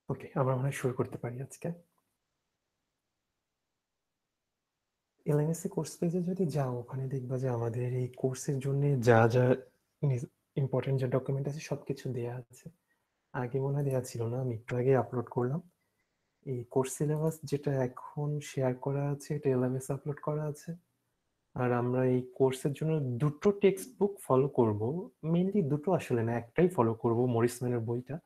ওকে, আমরা মনে হয় শুরু করতে পারি আজকে। এলএমএসসি কোর্স পেজে যদি যাও, ওখানে দেখবা যে আমাদের এই কোর্সের জন্য যা যা ইম্পর্টেন্ট যে ডকুমেন্ট আছে সবকিছু দেয়া আছে। আগে মনে হয় দেওয়া ছিল না, আমি একটু আগে আপলোড করলাম। এই কোর্স সিলেবাস যেটা এখন শেয়ার করা আছে এটা এলএমএস আপলোড করা আছে। আর আমরা এই কোর্সের জন্য দুটো টেক্সট বুক ফলো করব। মেইনলি দুটো আসলে না, একটাই ফলো করব, মরিসম্যানের বইটা।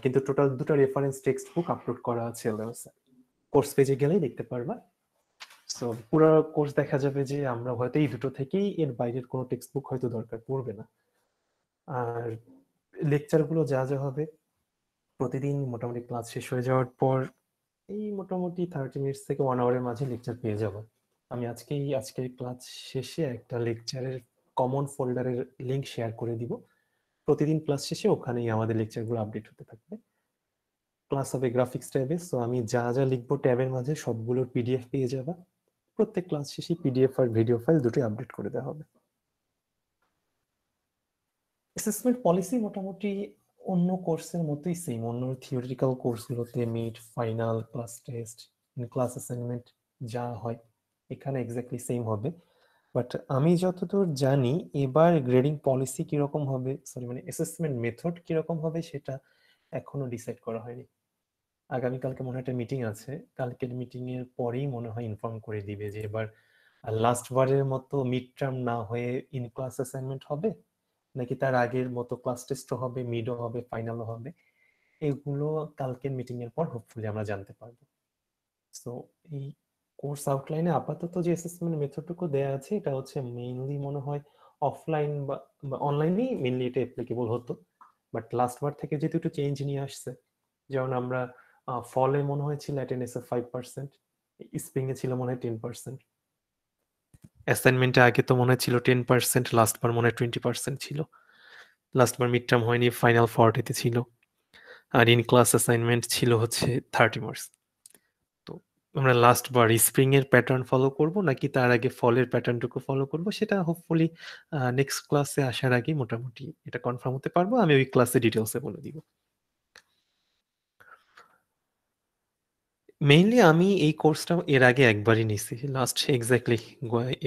কিন্তু টোটাল দুটো রেফারেন্স টেক্সট বুক আপলোড করা আছে এলএমএস। কোর্স পেজে গেলেই দেখতে পারবা। সো পুরো কোর্স দেখা যাবে যে আমরা হয়তো এই দুটো থেকেই, এর বাইরের কোনো টেক্সট বুক হয়তো দরকার পড়বে না। আর লেকচারগুলো যা যা হবে, প্রতিদিন মোটামুটি ক্লাস শেষ হয়ে যাওয়ার পর এই মোটামুটি 30 মিনিটস থেকে 1 আওয়ারের মাঝে লেকচার পেয়ে যাব। আমি আজকের ক্লাস শেষে একটা লেকচারের কমন ফোল্ডারের লিংক শেয়ার করে দিব। প্রতিদিন ক্লাস শেষে ওখানেই আমাদের লেকচারগুলো আপডেট হতে থাকবে। ক্লাস হবে গ্রাফিক্স ট্যাবে, সো আমি যা যা লিখবো ট্যাবের মাঝে সবগুলোর পিডিএফ পেয়ে যাবা। প্রত্যেক ক্লাস শেষে পিডিএফ আর ভিডিও ফাইল দুটোই আপডেট করে দেওয়া হবে। অ্যাসেসমেন্ট পলিসি মোটামুটি অন্য কোর্সের মতোই সেম। অন্য থিওরিটিক্যাল কোর্সগুলোতে mid, final, class test, class assignment যা হয় এখানে এক্স্যাক্টলি সেম হবে। বাট আমি যতদূর জানি এবার গ্রেডিং পলিসি কিরকম হবে, সরি মানে অ্যাসেসমেন্ট মেথড কিরকম হবে সেটা এখনো ডিসাইড করা হয়নি। আগামীকালকে মনে হয় একটা মিটিং আছে, কালকের মিটিং এর পরেই মনে হয় ইনফর্ম করে দিবে যে এবার লাস্ট বারের মতো মিড টার্ম না হয়ে ইন ক্লাস অ্যাসাইনমেন্ট হবে নাকি তার আগের মতো ক্লাস টেস্টও হবে, মিডও হবে, ফাইনালও হবে। এগুলো কালকের মিটিং এর পর হোপফুলি আমরা জানতে পারবো। সো এই কোর্স আউটলাইনে আপাতত যে অ্যাসেসমেন্ট মেথডটুকু দেয়া আছে এটা হচ্ছে মেইনলি মনে হয় অফলাইন বা অনলাইনেই মেইনলি এটা অ্যাপ্লিকেবল হতো। বাট লাস্ট বার থেকে যেহেতু একটু চেঞ্জ নিয়ে আসছে, যেমন আমরা ফলে মনে হয় ছিল অ্যাটেন্ডেন্সে 5%, স্প্রিং এ ছিল মনে হয় 10%, অ্যাসাইনমেন্টে আগে তো মনে হয় ছিল 10%, লাস্ট বার মনে হয় 20% ছিল। লাস্ট বার মিড টার্ম হয়নি, ফাইনাল 40-তে ছিল। আর ইন ক্লাস অ্যাসাইনমেন্ট ছিল হচ্ছে 30 মার্কস। তো আমরা লাস্ট বার স্প্রিং এর প্যাটার্ন ফলো করব নাকি তার আগে ফলের প্যাটার্নটুকু ফলো করব সেটা হোপফুলি নেক্সট ক্লাসে আসার আগে মোটামুটি এটা কনফার্ম হতে পারবো। আমি ওই ক্লাসে ডিটেলসে বলে দিব। মেইনলি আমি এই কোর্সটা এর আগে একবারই নিছি, লাস্ট এক্স্যাক্টলি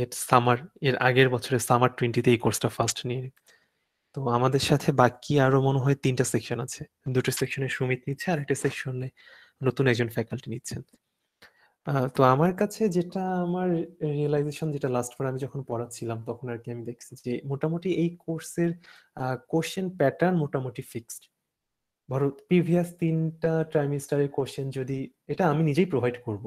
এর সামার, এর আগের বছরের সামার 20-তে এই কোর্সটা ফার্স্ট নিয়ে। তো আমাদের সাথে বাকি আরো মনে হয় 3টা সেকশন আছে। দুটো সেকশনে সুমিত নিচ্ছে আর একটা সেকশনে নতুন একজন ফ্যাকাল্টি নিচ্ছেন। তো আমার কাছে যেটা, আমার রিয়েলাইজেশন যেটা লাস্ট বার আমি যখন পড়াচ্ছিলাম তখন আর কি আমি দেখছি যে মোটামুটি এই কোর্সের কোশ্চেন প্যাটার্ন মোটামুটি ফিক্সড। ধরো প্রিভিয়াস 3টা ট্রাইমেস্টারের কোশ্চেন যদি, এটা আমি নিজেই প্রোভাইড করব,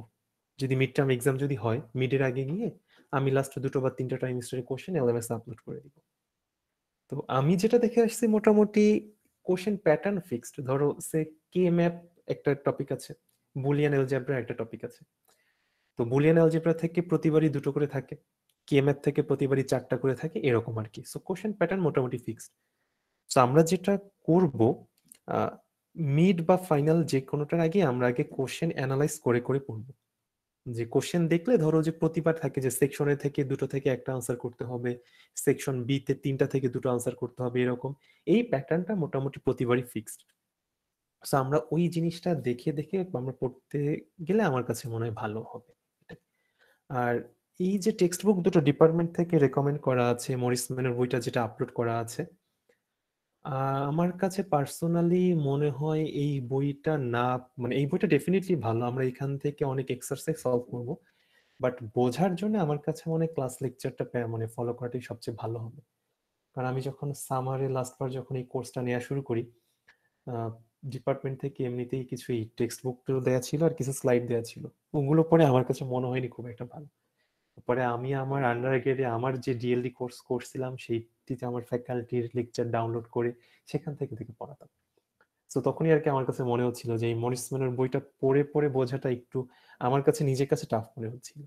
যদি মিড টার্ম এক্সাম যদি হয় মিডের আগে গিয়ে আমি লাস্ট 2টো বা 3টা ট্রাইমেস্টারের কোশ্চেন এলএমএস আপলোড করে দিব। তো আমি যেটা দেখে আসছি মোটামুটি কোশ্চেন প্যাটার্ন ফিক্সড। ধরো সে কে ম্যাপ একটা টপিক আছে, বুলিয়ান এলজেব্রা একটা টপিক আছে। তো বুলিয়ান অ্যালজেব্রা থেকে প্রতিবারই দুটো করে থাকে, কে ম্যাথ থেকে প্রতিবারই 4টা করে থাকে, এরকম আর কি। সো কোশ্চেন প্যাটার্ন মোটামুটি ফিক্সড। সো আমরা যেটা করব, মিড বা ফাইনাল যে কোনোটার আগে আমরা আগে কোশ্চেন অ্যানালাইজ করে করে পড়বো। যে কোশ্চেন দেখলে ধরো যে প্রতিবার থাকে যে সেকশনে থেকে দুটো থেকে একটা আনসার করতে হবে, সেকশন বি তে 3টা থেকে দুটো আনসার করতে হবে, এরকম এই প্যাটার্নটা মোটামুটি প্রতিবারই ফিক্সড। সো আমরা ওই জিনিসটা দেখে দেখে আমরা পড়তে গেলে আমার কাছে মনে হয় ভালো হবে। আর এই যে টেক্সট বুক দুটো ডিপার্টমেন্ট থেকে রেকমেন্ড করা আছে, মরিসম্যানের বইটা যেটা আপলোড করা আছে, আমার কাছে পার্সোনালি মনে হয় এই বইটা না, মানে এই বইটা ডেফিনেটলি ভালো, আমরা এখান থেকে অনেক এক্সারসাইজ সলভ করব। বাট বোঝার জন্য আমার কাছে মনে হয় ক্লাস লেকচারটা মানে ফলো করাটাই সবচেয়ে ভালো হবে। কারণ আমি যখন সামারে লাস্টবার যখন এই কোর্সটা নেওয়া শুরু করি, ডিপার্টমেন্ট থেকে এমনিতেই কিছু এই টেক্সট বুক দেওয়া ছিল আর কিছু স্লাইড দেওয়া ছিল, ওগুলো পরে আমার কাছে মনে হয়নি খুব একটা ভালো। পরে আমি আমার আন্ডার গ্রেডে আমার যে ডিএলডি কোর্স করছিলাম সেইটিতে আমার ফ্যাকাল্টির লেকচার ডাউনলোড করে সেখান থেকে থেকে পড়াতাম। তো তখনই আর কি আমার কাছে মনে হচ্ছিল যে এই মরিসম্যানের বইটা পড়ে পড়ে বোঝাটা একটু আমার কাছে নিজের কাছে টাফ মনে হচ্ছিল।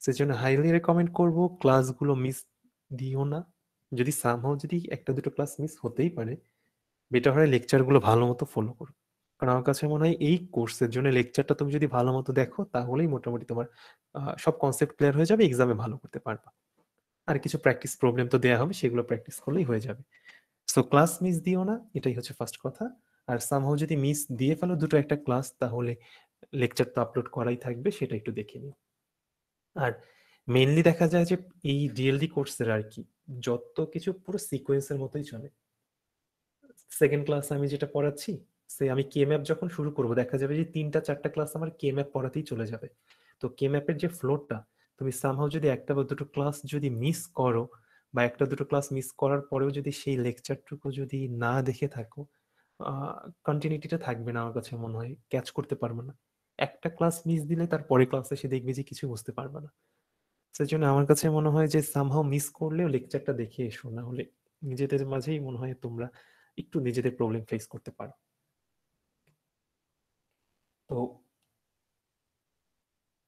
সেজন্য হাইলি রেকমেন্ড করব ক্লাসগুলো মিস দিও না। যদি সামহাও যদি একটা দুটো ক্লাস মিস হতেই পারে, বেটার হয় লেকচারগুলো ভালো মতো ফলো করো। কারণ আমার কাছে মনে হয় এই কোর্সের জন্য লেকচারটা তুমি যদি ভালো মতো দেখো তাহলেই মোটামুটি তোমার সব কনসেপ্ট ক্লিয়ার হয়ে যাবে, এক্সামে ভালো করতে পারবা। আর কিছু প্র্যাকটিস প্রবলেম তো দেওয়া হবে, সেগুলো প্র্যাকটিস করলেই হয়ে যাবে। সো ক্লাস মিস দিও না, এটাই হচ্ছে ফার্স্ট কথা। আর সামহাও যদি মিস দিয়ে ফেলো দুটো একটা ক্লাস, তাহলে লেকচার তো আপলোড করাই থাকবে, সেটা একটু দেখে নিও। আর মেইনলি দেখা যায় যে এই ডিএলডি কোর্সের আর কি যত কিছু পুরো সিকোয়েন্সের মতোই চলে। সেকেন্ড ক্লাস আমি যেটা পড়াচ্ছি, সে আমি কে ম্যাপ যখন শুরু করব, দেখা যাবে যে 3টা 4টা ক্লাস আমার কে ম্যাপ পড়াতেই চলে যাবে। তো কে ম্যাপের যে ফ্লোরটা, তুমি সামহাও যদি একটা বা দুটো ক্লাস যদি মিস করো, বা একটা দুটো ক্লাস মিস করার পরেও যদি সেই লেকচারটুকু যদি না দেখে থাকো, কন্টিনিউটিটা থাকবে না, আমার কাছে মনে হয় ক্যাচ করতে পারবে না। একটা ক্লাস মিস দিলে তার পরে ক্লাস এসে দেখবে যে কিছু বুঝতে পারবে না। সেজন্য আমার কাছে মনে হয় যে সামহাও মিস করলেও লেকচারটা দেখে এসো, না হলে নিজেদের মাঝেই মনে হয় তোমরা একটু নিজেদের প্রবলেম ফেস করতে পারো। তো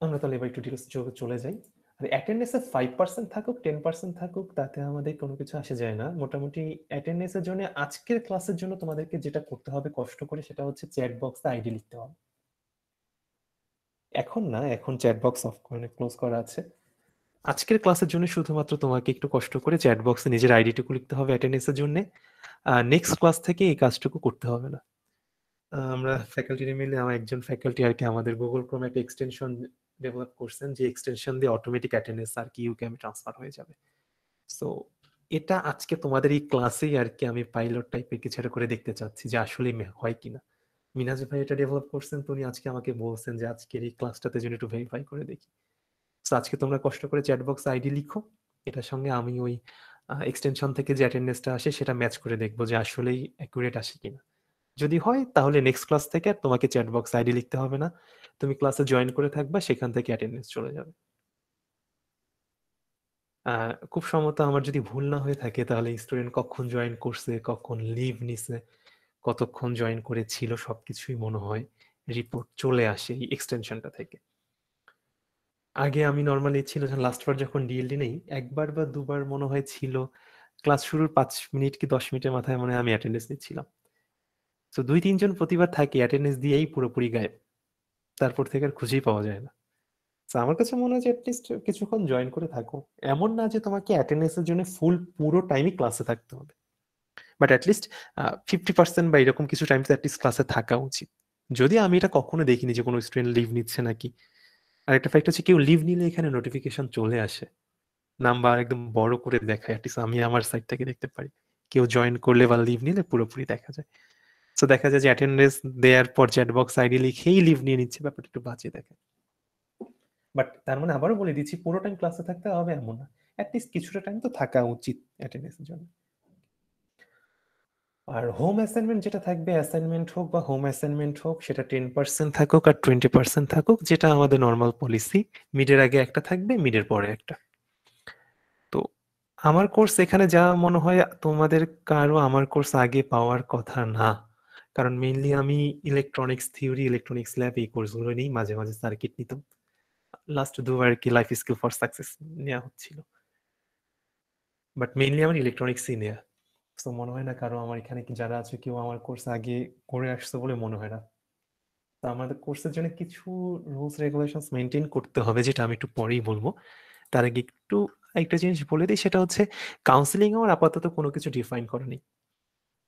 আমরা তাহলে এবার একটু ডিটেলস চলে যাই। আর অ্যাটেন্ডেন্সে 5% থাকুক 10% থাকুক তাতে আমাদের কোনো কিছু আসে যায় না। মোটামুটি অ্যাটেন্ডেন্সের জন্য আজকের ক্লাসের জন্য তোমাদেরকে যেটা করতে হবে কষ্ট করে, সেটা হচ্ছে চ্যাট বক্সে আইডি লিখতে হবে। এখন না, এখন চ্যাট বক্স অফ করে ক্লোজ করা আছে। আজকের ক্লাসের জন্য শুধুমাত্র তোমাকে একটু কষ্ট করে চ্যাট বক্সে নিজের আইডিটুকু লিখতে হবে অ্যাটেন্ডেন্সের জন্য। নেক্সট ক্লাস থেকে এই কাজটুকু করতে হবে না। আমরা ফ্যাকাল্টি মিলে আমার একজন ফ্যাকাল্টি আর কি আমাদের গুগল ক্রোম একটা এক্সটেনশন ডেভেলপ করছেন, যে এক্সটেনশন দিয়ে অটোমেটিক অ্যাটেন্ডেন্স আর কি ইউকেএমে ট্রান্সফার হয়ে যাবে। সো এটা আজকে তোমাদের এই ক্লাসেই আর কি আমি পাইলট টাইপের কিছু একটা করে দেখতে চাচ্ছি যে আসলে হয় কিনা। মিনাজ ভাই এটা ডেভেলপ করছেন, তো উনি আজকে আমাকে বলছেন যে আজকের এই ক্লাসটাতে জন্য একটু ভেরিফাই করে দেখি। তো আজকে তোমরা কষ্ট করে চ্যাট বক্স আইডি লিখো, এটার সঙ্গে আমি ওই এক্সটেনশন থেকে যে অ্যাটেন্ডেন্সটা আসে সেটা ম্যাচ করে দেখবো যে আসলেই অ্যাকুরেট আসে কিনা। যদি হয় তাহলে নেক্সট ক্লাস থেকে আর তোমাকে চ্যাট বক্স আইডি লিখতে হবে না, তুমি ক্লাসে জয়েন করে থাকবা, সেখান থেকে অ্যাটেন্ডেন্স চলে যাবে। খুব সম্ভবত আমার যদি ভুল না হয়ে থাকে, তাহলে স্টুডেন্ট কখন জয়েন করছে, কখন লিভ নিছে, কতক্ষণ জয়েন করেছিল, সবকিছুই মনে হয় রিপোর্ট চলে আসে এই এক্সটেনশনটা থেকে। আগে আমি নর্মালি ছিল লাস্ট বার যখন ডিএলডি নেই, একবার বা দুবার মনে হয় ছিল ক্লাস শুরুর 5 মিনিট কি 10 মিনিটের মাথায় মনে হয় আমি অ্যাটেন্ডেন্স নিচ্ছিলাম। তো 2-3 জন প্রতিবার থাকে অ্যাটেন্ডেন্স দিয়েই পুরোপুরি গায়েব, তারপর থেকে আর খুঁজেই পাওয়া যায় না। তো আমার কাছে মনে হয় যে অ্যাটলিস্ট কিছুক্ষণ জয়েন করে থাকো। এমন না যে তোমাকে অ্যাটেন্ডেন্সের জন্য পুরো টাইমই ক্লাসে থাকতে হবে, বাট অ্যাটলিস্ট 50% বা এরকম কিছু টাইমস অ্যাটলিস্ট ক্লাসে থাকা উচিত। যদি আমি এটা কখনো দেখিনি যে কোনো স্টুডেন্ট লিভ নিচ্ছে নাকি। আর একটা ফ্যাক্ট হচ্ছে কেউ লিভ নিলে এখানে নোটিফিকেশন চলে আসে, নাম্বার একদম বড় করে দেখায়, অ্যাটলিস্ট আমি আমার সাইড থেকে দেখতে পারি। কেউ জয়েন করলে বা লিভ নিলে পুরোপুরি দেখা যায়। তো দেখা যায় যে অ্যাটেন্ডেন্স দেওয়ার পর চ্যাট বক্স আইডি লিখেই লিভ নিয়ে নিচ্ছে, ব্যাপারটা একটু বাজে দেখে। বাট তার মানে আবারও বলে দিচ্ছি, পুরো টাইম ক্লাসে থাকতে হবে এমন না, অ্যাটলিস্ট কিছুটা টাইম তো থাকা উচিত অ্যাটেন্ডেন্সের জন্য। আর হোম অ্যাসাইনমেন্ট যেটা থাকবে, অ্যাসাইনমেন্ট হোক বা হোম অ্যাসাইনমেন্ট হোক, সেটা 10% থাকুক আর 20% থাকুক, যেটা আমাদের নর্মাল পলিসি, মিডের আগে একটা থাকবে, মিডের পরে একটা। তো আমার কোর্স এখানে যা মনে হয় তোমাদের কারো আমার কোর্স আগে পাওয়ার কথা না, কারণ মেইনলি আমি ইলেকট্রনিক্স থিওরি, ইলেকট্রনিক্স ল্যাব এই কোর্সগুলো নিই, মাঝে মাঝে সার্কিট নিতাম। লাস্ট দুবার কি লাইফ স্কিল ফর সাকসেস নেওয়া হচ্ছিল, বাট মেইনলি আমার ইলেকট্রনিক্সই নেওয়া। তো মনে হয় না কারো আমার এখানে যারা আছে কেউ আমার কোর্স আগে করে আসছে বলে মনে হয় না। তো আমাদের কোর্সের জন্য কিছু রুলস রেগুলেশনস মেনটেন করতে হবে, যেটা আমি একটু পরেই বলবো। তার আগে একটু একটা জিনিস বলে দিই, সেটা হচ্ছে কাউন্সিলিং আওয়ার আপাতত কোনো কিছু ডিফাইন করা নেই।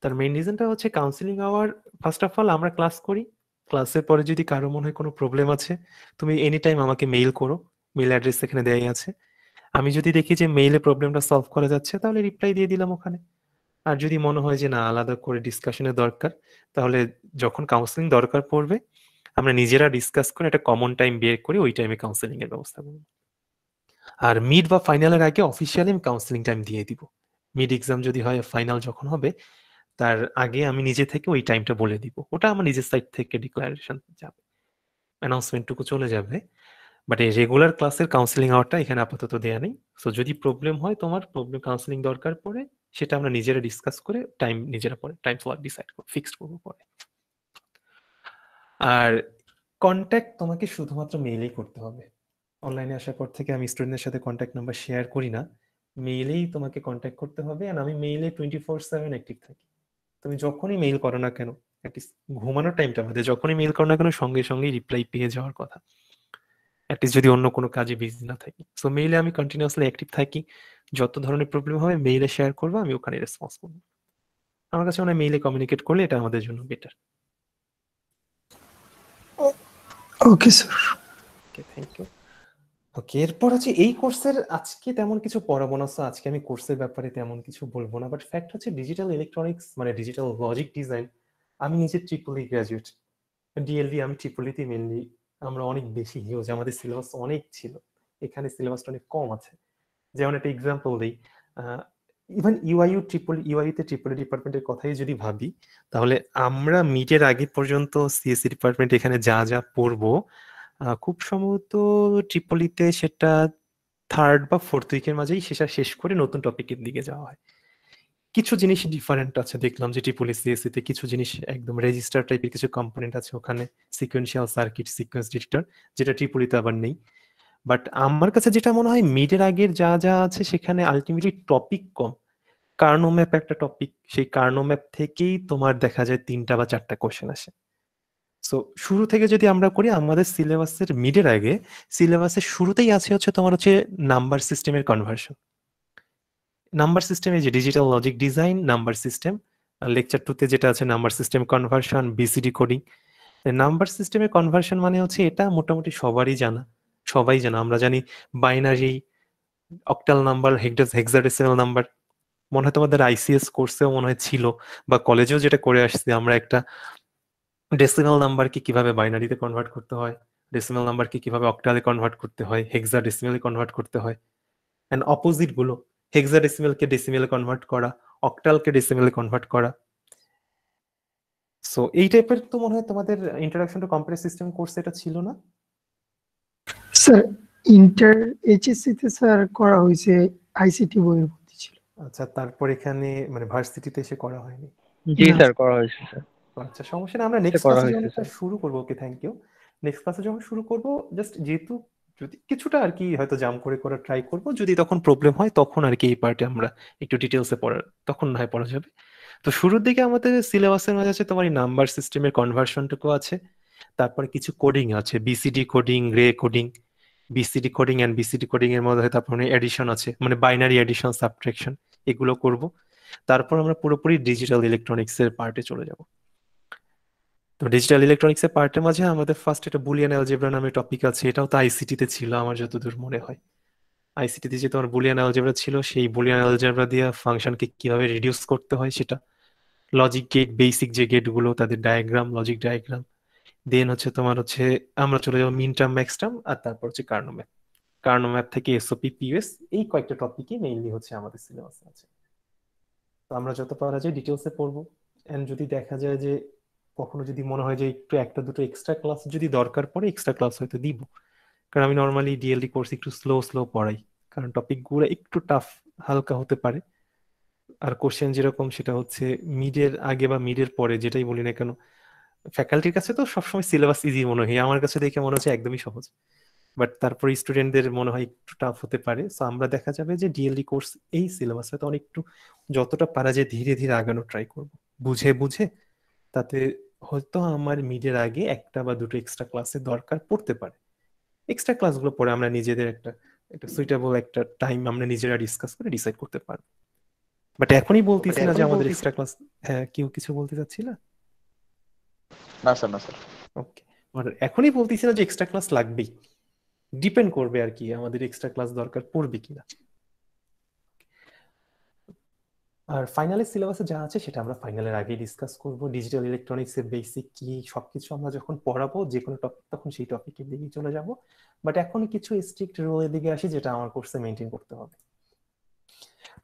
তার মেইন রিজনটা হচ্ছে counselling hour, first of all আমরা ক্লাস করি, ক্লাসের পরে যদি কারো মনে হয় কোনো প্রবলেম আছে, তুমি এনি টাইম আমাকে মেইল করো, মেইল অ্যাড্রেস এখানে দেয়াই আছে। আমি যদি দেখি যে মেইলে প্রবলেমটা সলভ করা যাচ্ছে, তাহলে রিপ্লাই দিয়ে দিলাম ওখানে। আর যদি মনে হয় যে না, আলাদা করে ডিসকাশনের দরকার, তাহলে যখন কাউন্সিলিং দরকার পড়বে আমরা নিজেরা ডিসকাস করে একটা কমন টাইম বের করে ওই টাইমে কাউন্সিলিং এর ব্যবস্থা করব। আর মিড বা ফাইনালের আগে অফিসিয়ালি আমি কাউন্সিলিং টাইম দিয়ে দিব। মিড এক্সাম যদি হয়, ফাইনাল যখন হবে তার আগে আমি নিজে থেকে ওই টাইমটা বলে দিব, ওটা আমার নিজের সাইড থেকে ডিক্লারেশন যাবে, অ্যানাউন্সমেন্টটুকু চলে যাবে। বাট এই রেগুলার ক্লাসের কাউন্সিলিং আওয়ারটা এখানে আপাতত দেয়া নেই। সো যদি প্রবলেম হয়, তোমার প্রবলেম কাউন্সিলিং দরকার পড়ে, সেটা আমরা নিজেরা ডিসকাস করে টাইম নিজেরা পরে টাইম স্লট ডিসাইড করব, ফিক্সড করবো পরে। আর কন্ট্যাক্ট তোমাকে শুধুমাত্র মেইলেই করতে হবে। অনলাইনে আসার পর থেকে আমি স্টুডেন্টের সাথে কন্ট্যাক্ট নাম্বার শেয়ার করি না, মেইলেই তোমাকে কন্ট্যাক্ট করতে হবে। আর আমি মেইলে 24/7 অ্যাক্টিভ থাকি। তুমি যখনই মেইল করো না কেন, অ্যাটলিস্ট ঘুমানোর টাইমটা বাদে যখনই মেইল করো না কেন, সঙ্গে সঙ্গেই রিপ্লাই পেয়ে যাওয়ার কথা, অ্যাটলিস্ট যদি অন্য কোনো কাজে বিজি না থাকি। সো মেইলে আমি কন্টিনিউয়াসলি অ্যাক্টিভ থাকি, যত ধরনের প্রবলেম হবে মেইলে শেয়ার করবো, আমি ওখানে রেসপন্স করবো। আমার কাছে মনে হয় মেইলে কমিউনিকেট করলে এটা আমাদের জন্য better. Okay sir. Okay, thank you. Okay, এরপর হচ্ছে এই কোর্সের আজকে তেমন কিছু পড়াবো না, so আজকে আমি কোর্সের ব্যাপারে তেমন কিছু বলবো না, বাট ফ্যাক্ট হচ্ছে ডিজিটাল ইলেকট্রনিক্স মানে ডিজিটাল লজিক ডিজাইন, আমি নিজে ট্রিপলি গ্রাজুয়েট, ডিএলডি আমি ট্রিপলিতে মেনলি, আমরা অনেক বেশি হিউজ, আমাদের সিলেবাস অনেক ছিল, এখানে সিলেবাসটা অনেক কম আছে। যেমন একটা এক্সাম্পল দিই, ইভেন ইউআইতে ট্রিপলি ডিপার্টমেন্টের কথাই যদি ভাবি, তাহলে আমরা মিডের আগে পর্যন্ত সিএসসি ডিপার্টমেন্ট এখানে যা যা পড়বো, খুব সম্ভবত ট্রিপলিতে সেটা থার্ড বা ফোর্থ উইকের মাঝেই সেটা শেষ করে নতুন টপিকের দিকে যাওয়া হয়। কিছু জিনিস ডিফারেন্ট আছে, দেখলাম যে ট্রিপলি সিএসসি তে কিছু জিনিস একদম রেজিস্টার টাইপের কিছু কম্পোনেন্ট আছে ওখানে, সিকোয়েন্সিয়াল সার্কিট, সিকোয়েন্স ডিটেক্টর, যেটা ট্রিপলিতে আবার নেই। বাট আমার কাছে যেটা মনে হয় মিডের আগের যা যা আছে সেখানে আলটিমেটলি টপিক কম। কার্নো ম্যাপ একটা টপিক, সেই কার্নো ম্যাপ থেকেই তোমার দেখা যায় 3টা বা 4টা কোশ্চেন আসে। সো শুরু থেকে যদি আমরা করি, আমাদের সিলেবাসের মিডের আগে সিলেবাসের শুরুতেই আছে হচ্ছে তোমার হচ্ছে নাম্বার সিস্টেমের কনভার্সন। নাম্বার সিস্টেমে যে digital logic design, number system, lecture 2তে যেটা আছে number system conversion, BCD coding. Number সিস্টেমের কনভার্সন মানে হচ্ছে এটা মোটামুটি সবারই জানা, সবাই জানা, আমরা জানি binary, octal number, hexadecimal number, মনে হয় তোমাদের আইসিএস কোর্সেও মনে হয় ছিল, বা কলেজেও যেটা করে আসছি আমরা, একটা ডেসিমাল নাম্বারকে কিভাবে বাইনারিতে কনভার্ট করতে হয়, ডেসিমাল নাম্বারকে কিভাবে অক্টালে কনভার্ট করতে হয়, হেক্সাডেসিমালে কনভার্ট করতে হয়, এন্ড অপোজিট গুলো, হেক্সাডেসিমালকে ডেসিমেলে কনভার্ট করা, অক্টালকে ডেসিমেলে কনভার্ট করা। সো এই টাইপের তো মনে হয় তোমাদের introduction to computer system course এটা ছিল না? স্যার ইন্টার এইচএসসি তে স্যার করা হয়েছে, আইসিটি বইয়ের মধ্যে ছিল। আচ্ছা, তারপর এখানে মানে ভার্সিটিতে এসে করা হয়নি? জি না স্যার, করা হয়েছে স্যার, আচ্ছা, সমস্যা নেই, আমরা এটা নেক্সট করা ক্লাসে যখন হয়েছে এটা স্যার। শুরু করবো, ওকে থ্যাংক ইউ, নেক্সট ক্লাসে যখন শুরু করবো, জাস্ট যেহেতু যদি কিছুটা আর কি হয়তো জাম করে করার ট্রাই করবো, যদি তখন প্রবলেম হয় তখন আর কি এই পার্টে আমরা একটু ডিটেলসে পড়ার, তখন না হয় পড়া যাবে। তো শুরুর দিকে আমাদের সিলেবাসের মাঝে আছে তোমার নাম্বার সিস্টেমের কনভার্সনটুকু আছে, তারপরে কিছু কোডিং আছে, বিসিডি কোডিং, রে coding, BCD coding and BCD coding এর মধ্যে তারপরে এডিশন আছে, মানে বাইনারি এডিশন, সাবট্রাকশন, এগুলো করব। তারপর আমরা পুরোপুরি ডিজিটাল ইলেকট্রনিক্স এর পার্টে চলে যাব। তো ডিজিটাল ইলেকট্রনিক্স এর পার্টের মাঝে আমাদের ফার্স্ট একটা বুলিয়ান অ্যালজেব্রা নামে টপিক আছে, এটাও তো আইসিটি তে ছিল আমার যতদূর মনে হয়। আইসিটি তে যে তোমার বুলিয়ান অ্যালজেব্রা ছিল, সেই বুলিয়ান অ্যালজেব্রা দিয়ে ফাংশনকে কিভাবে রিডিউস করতে হয় সেটা, লজিক গেট, বেসিক যে গেট গুলো তাদের ডায়াগ্রাম, লজিক ডায়াগ্রাম, দেন হচ্ছে তোমার হচ্ছে আমরা চলে যাবো মিন টার্ম, ম্যাক্স টার্ম, আর তারপর হচ্ছে কার্নো ম্যাপ। কার্নো ম্যাপ থেকে এসওপি, পিএস, এই কয়েকটা টপিকই মেইনলি হচ্ছে আমাদের সিলেবাসে আছে। তো আমরা যত পারা যায় ডিটেলসে পড়বো, এন্ড যদি দেখা যায় যে কখনো যদি মনে হয় যে একটু একটা দুটো এক্সট্রা ক্লাস যদি দরকার পড়ে, এক্সট্রা ক্লাস হয়তো দিব। কারণ আমি নর্মালি ডিএলডি কোর্স একটু স্লো স্লো পড়াই, কারণ টপিকগুলো একটু টাফ, হালকা হতে পারে। আর কোশ্চেন যেরকম সেটা হচ্ছে মিডের আগে বা মিডের পরে যেটাই বলি না কেন, ফ্যাকাল্টির কাছে তো সবসময় সিলেবাস ইজি মনে হয়, আমার কাছে দেখে মনে হচ্ছে একদমই সহজ, বাট তারপরে স্টুডেন্টদের মনে হয় একটু টাফ হতে পারে। সো আমরা দেখা যাবে যে ডিএলডি কোর্স এই সিলেবাসে তো অনেক একটু যতটা পারা যায় ধীরে ধীরে আগানো ট্রাই করব, বুঝে বুঝে। তাতে হয়তো আমার মিডের আগে একটা বা দুটো এক্সট্রা ক্লাসের দরকার পড়তে পারে, এক্সট্রা ক্লাসগুলো পরে আমরা নিজেদের একটা একটা সুইটেবল একটা টাইম আমরা নিজেরা ডিসকাস করে ডিসাইড করতে পারবো। বাট এখনই বলতেছি না যে আমাদের এক্সট্রা ক্লাস, হ্যাঁ কেউ কিছু বলতে চাচ্ছি না? না স্যার, না স্যার। ওকে, আর এখনই বলতেছি না যে এক্সট্রা ক্লাস লাগবেই, ডিপেন্ড করবে আর কি আমাদের এক্সট্রা ক্লাস দরকার পড়বে কিনা। আর ফাইনালের সিলেবাসে যা আছে সেটা আমরা ফাইনালের আগেই ডিসকাস করব, ডিজিটাল ইলেকট্রনিক্স এর বেসিক কি সবকিছু আমরা যখন পড়াবো যে কোনো টপিক, তখন সেই টপিকের দিকে চলে যাব। বাট এখন কিছু স্ট্রিক্ট রুলের দিকে আসি যেটা আমার কোর্সে মেনটেন করতে হবে।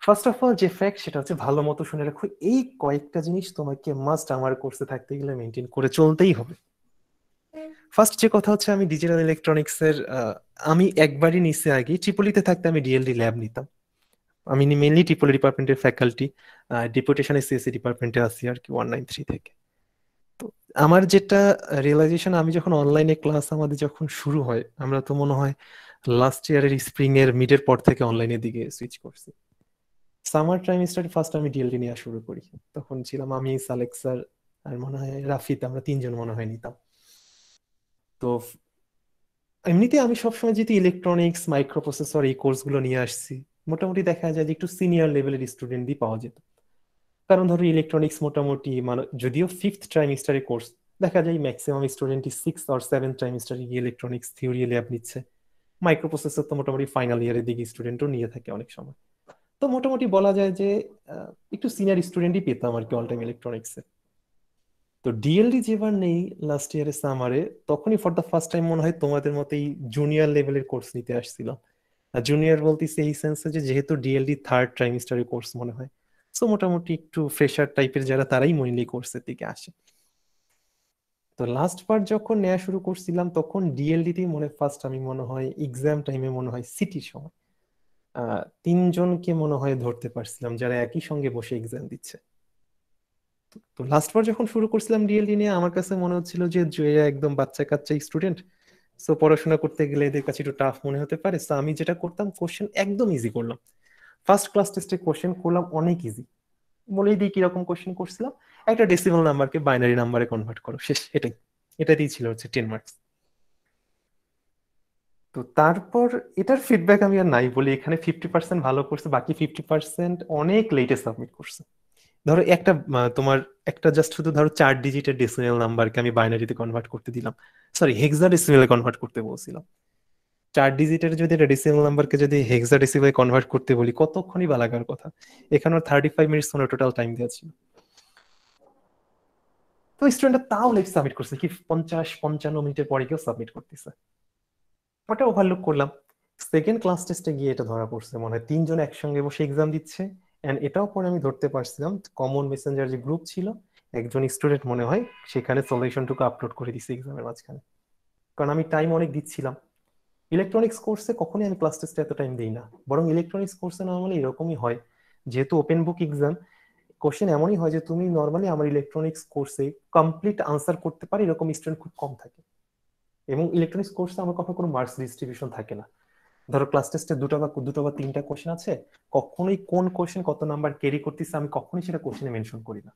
ফার্স্ট অফ অল যে ফ্যাক্ট সেটা হচ্ছে, ভালো মতো শুনে রাখো, এই কয়েকটা জিনিস তোমাকে মাস্ট আমার কোর্সে থাকতে গেলে মেনটেন করে চলতেই হবে। ফার্স্ট যে কথা হচ্ছে, আমি ডিজিটাল ইলেকট্রনিক্স এর আমি একবারই নিচে আগে ট্রিপলিতে থাকতে আমি ডিএলডি ল্যাব নিতাম, আমি মেনলি ট্রিপলি ডিপার্টমেন্টের ফ্যাকাল্টি, ডেপুটেশনে সিএসসি ডিপার্টমেন্টে আছি আর কি 193 থেকে। তো আমার যেটা রিয়েলাইজেশন, আমি যখন অনলাইনে ক্লাস আমাদের যখন শুরু হয়, আমরা তো মনে হয় লাস্ট ইয়ারের স্প্রিং এর মিডের পর থেকে অনলাইনের দিকে সুইচ করছি। সামার ট্রাইমেস্টারে ফার্স্ট আমি ডিএলডি নেওয়া শুরু করি, তখন ছিলাম আমি, সালেক স্যার, আর মনে হয় রাফিদ, আমরা তিনজন মনে হয় নিতাম। তো এমনিতে আমি সবসময় যেহেতু ইলেকট্রনিক্স, মাইক্রোপ্রসেসর এই কোর্সগুলো নিয়ে আসছি, মোটামুটি দেখা যায় যে একটু সিনিয়র লেভেলের স্টুডেন্টই পাওয়া যেত। কারণ ধরো ইলেকট্রনিক্স মোটামুটি মানে যদিও 5th ট্রাইমিস্টারের কোর্স, দেখা যায় ম্যাক্সিমাম স্টুডেন্টই 6 আর 7 ট্রাইমিস্টারে গিয়ে ইলেকট্রনিক্স থিওরি ল্যাব নিচ্ছে। মাইক্রোপ্রসেসর তো মোটামুটি ফাইনাল ইয়ারের দিকে স্টুডেন্টও নিয়ে থাকে অনেক সময়। তো মোটামুটি বলা যায় যে একটু সিনিয়র স্টুডেন্টই পেতাম আর কি অল টাইম ইলেকট্রনিক্সে। তো ডিএলডি যেবার নেই লাস্ট ইয়ারের সামারে, তখনই ফর দ্য ফার্স্ট টাইম মনে হয় তোমাদের মতোই জুনিয়র লেভেলের কোর্স নিতে আসছিলাম। আর জুনিয়র বলতেছি এই সেন্সে যে যেহেতু ডিএলডি 3rd ট্রাইমিস্টারের কোর্স মনে হয়, সো মোটামুটি একটু ফ্রেশার টাইপের যারা তারাই মেইনলি কোর্সের দিকে আসে। তো লাস্ট বার যখন নেওয়া শুরু করছিলাম তখন ডিএলডি তেই মনে ফার্স্ট আমি মনে হয় এক্সাম টাইমে মনে হয় সিটির সময় 3জনকে মনে হয় ধরতে পারছিলাম যারা একই সঙ্গে বসে এক্সাম দিচ্ছে। তো লাস্ট বার যখন শুরু করছিলাম ডিএলডি নিয়ে আমার কাছে মনে হচ্ছিল যে এরা একদম বাচ্চা কাচ্চা স্টুডেন্ট, সো পড়াশোনা করতে গেলে এদের কাছে একটু টাফ মনে হতে পারে। সো আমি যেটা করতাম কোশ্চেন একদম ইজি করলাম। ফার্স্ট ক্লাস টেস্টে কোশ্চেন করলাম অনেক ইজি, বলেই দিই কিরকম কোশ্চেন করছিলাম। একটা ডেসিমাল নাম্বারকে বাইনারি নাম্বারে কনভার্ট করো, শেষ। এটাতেই ছিল হচ্ছে 10 মার্কস। তো তারপর এটার ফিডব্যাক আমি আর নাই বলি, এখানে 50% ভালো করছে, বাকি 50% অনেক লেটে সাবমিট করছে। ধরো একটা তোমার একটা জাস্ট শুধু ধরো 4 ডিজিটের ডেসিমাল নাম্বারকে আমি বাইনারিতে কনভার্ট করতে দিলাম, সরি হেক্সাডেসিমালে কনভার্ট করতে বলছিলাম। 4 ডিজিটের যদি একটা ডেসিমাল নাম্বারকে যদি হেক্সাডেসিমালে কনভার্ট করতে বলি কতক্ষণই বা লাগার কথা। এখানে 35 মিনিটস মনে টোটাল টাইম দেওয়া ছিল। তো স্টুডেন্টরা তাও লেট সাবমিট করছে, কি 50-55 মিনিটের পরে কেউ সাবমিট করতেছে। ওটা ওভারলুক করলাম। সেকেন্ড ক্লাস টেস্টে গিয়ে এটা ধরা পড়ছে, মনে হয় 3জন একসঙ্গে বসে এক্সাম দিচ্ছে। এন্ড এটাও পরে আমি ধরতে পারছিলাম কমন মেসেঞ্জার যে গ্রুপ ছিল, একজন স্টুডেন্ট মনে হয় সেখানে সলিউশনটুকু আপলোড করে দিচ্ছে এক্সামের মাঝখানে। কারণ আমি টাইম অনেক দিচ্ছিলাম। ইলেকট্রনিক্স কোর্সে কখনোই আমি ক্লাস টেস্টে এত টাইম দিই না, বরং ইলেকট্রনিক্স কোর্সে নর্মালি এরকমই হয়, যেহেতু ওপেন বুক এক্সাম, কোশ্চেন এমনই হয় যে তুমি নর্মালি আমার ইলেকট্রনিক্স কোর্সে কমপ্লিট আনসার করতে পারি এরকম স্টুডেন্ট খুব কম থাকে। এবং ইলেকট্রনিক্স কোর্সে আমার কখনো কোনো মার্কস ডিস্ট্রিবিউশন থাকে না। ধরো ক্লাস টেস্টে দুটো বা তিনটা কোশ্চেন আছে, কখনোই কোন কোশ্চেন কত নাম্বার ক্যারি করতেছে আমি কখনোই সেটা কোশ্চেনে মেনশন করি না।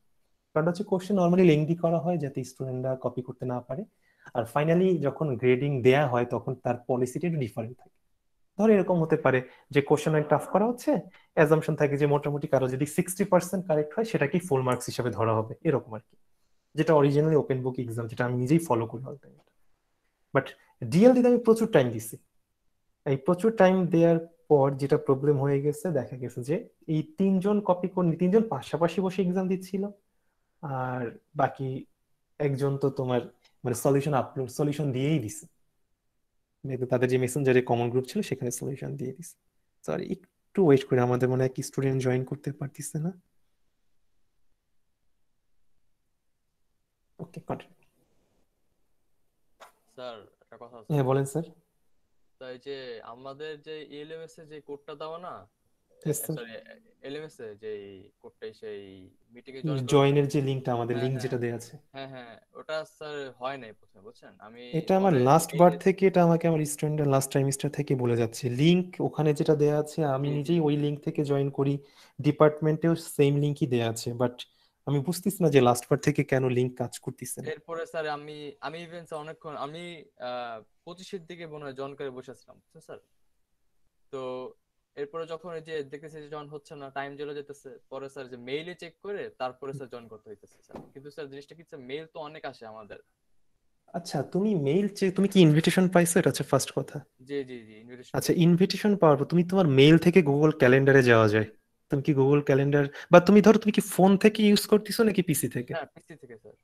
কারণ হচ্ছে কোশ্চেন নর্মালি লেংদি করা হয় যাতে স্টুডেন্টরা কপি করতে না পারে। আর ফাইনালি যখন গ্রেডিং দেয়া হয় তখন তার পলিসিটা একটু ডিফারেন্ট থাকে। ধরো এরকম হতে পারে যে কোশ্চেন অনেক টাফ করা হচ্ছে, অ্যাজাম্পশন থাকে যে মোটামুটি কারো যদি 60% কারেক্ট হয় সেটাকেই ফুল মার্কস হিসেবে ধরা হবে, এরকম আর কি। যেটা অরিজিনালি ওপেন বুক এক্সাম, যেটা আমি নিজেই ফলো করি অল টাইম। বাট ডিএলডিতে আমি প্রচুর টাইম দিছি। এই প্রচুর টাইম দেওয়ার পর যেটা প্রবলেম হয়ে গেছে, দেখা গেছে যে এই 3জন কপি করে 3জন পাশাপাশি বসে এক্সাম দিচ্ছিল। আর বাকি একজন তো তোমার মানে সলিউশন দিয়েই দিছে, মেয়েদের তাদের যে মেসেঞ্জারে কমন গ্রুপ ছিল সেখানে সলিউশন দিয়ে দিছে। সরি, একটু ওয়েট করে, আমাদের মনে হয় কি স্টুডেন্ট জয়েন করতে পারতেছে না। ওকে, কন্টিনিউ। স্যার একটা কথা আছে। হ্যাঁ বলেন স্যার। তাই যে আমাদের যে এলএমএস এ যে কোডটা দাও না, ইয়েস স্যার। সরি এলএমএস এ যে কোডটাই সেই মিটিং এ জয়েন করার জন্য। জয়েনের যে লিঙ্কটা, আমাদের হ্যাঁ লিঙ্ক হ্যাঁ যেটা দেওয়া আছে, হ্যাঁ হ্যাঁ, ওটা স্যার হয় নাই প্রথমে, বুঝছেন? আমি এটা আমার পরে লাস্ট বার মেইলে, থেকে, এটা আমাকে আমার স্টুডেন্টরা লাস্ট টাইমিস্টার থেকে বলে যাচ্ছে লিংক ওখানে যেটা দেয়া আছে আমি জি জি নিজেই ওই লিংক থেকে জয়েন করি। ডিপার্টমেন্টেও সেম লিংকই দেয়া আছে, বাট আমি বুঝতেছি না যে লাস্ট বার থেকে কেন লিংক কাজ করতেছে না। এরপরে স্যার আমি আমি ইভেন অনেকক্ষণ আমি 25-এর দিকে মনে হয় জয়েন করে বসেছিলাম, বুঝছেন স্যার? তো এরপরে যখন এই যে দেখতেছি যে জয়েন হচ্ছে না, টাইম চলে যেতেছে, পরে স্যার যে মেইলে চেক করে তারপরে স্যার জয়েন করতে হইতেছে স্যার। কিন্তু স্যার জিনিসটা কি, মেইল তো অনেক আসে আমাদের। আচ্ছা, তুমি মেইল তুমি কি ইনভিটেশন পাইছো? এটা হচ্ছে ফার্স্ট কথা। জি জি জি, ইনভিটেশন আচ্ছা, পাইছি। ইনভিটেশন পাওয়ার পর তুমি তোমার মেইল থেকে গুগল ক্যালেন্ডারে যাওয়া যায়। তুমি কি গুগল ক্যালেন্ডার, বা তুমি ধরো তুমি কি ফোন থেকে ইউজ করতেছো নাকি পিসি থেকে? হ্যাঁ, পিসি থেকে স্যার।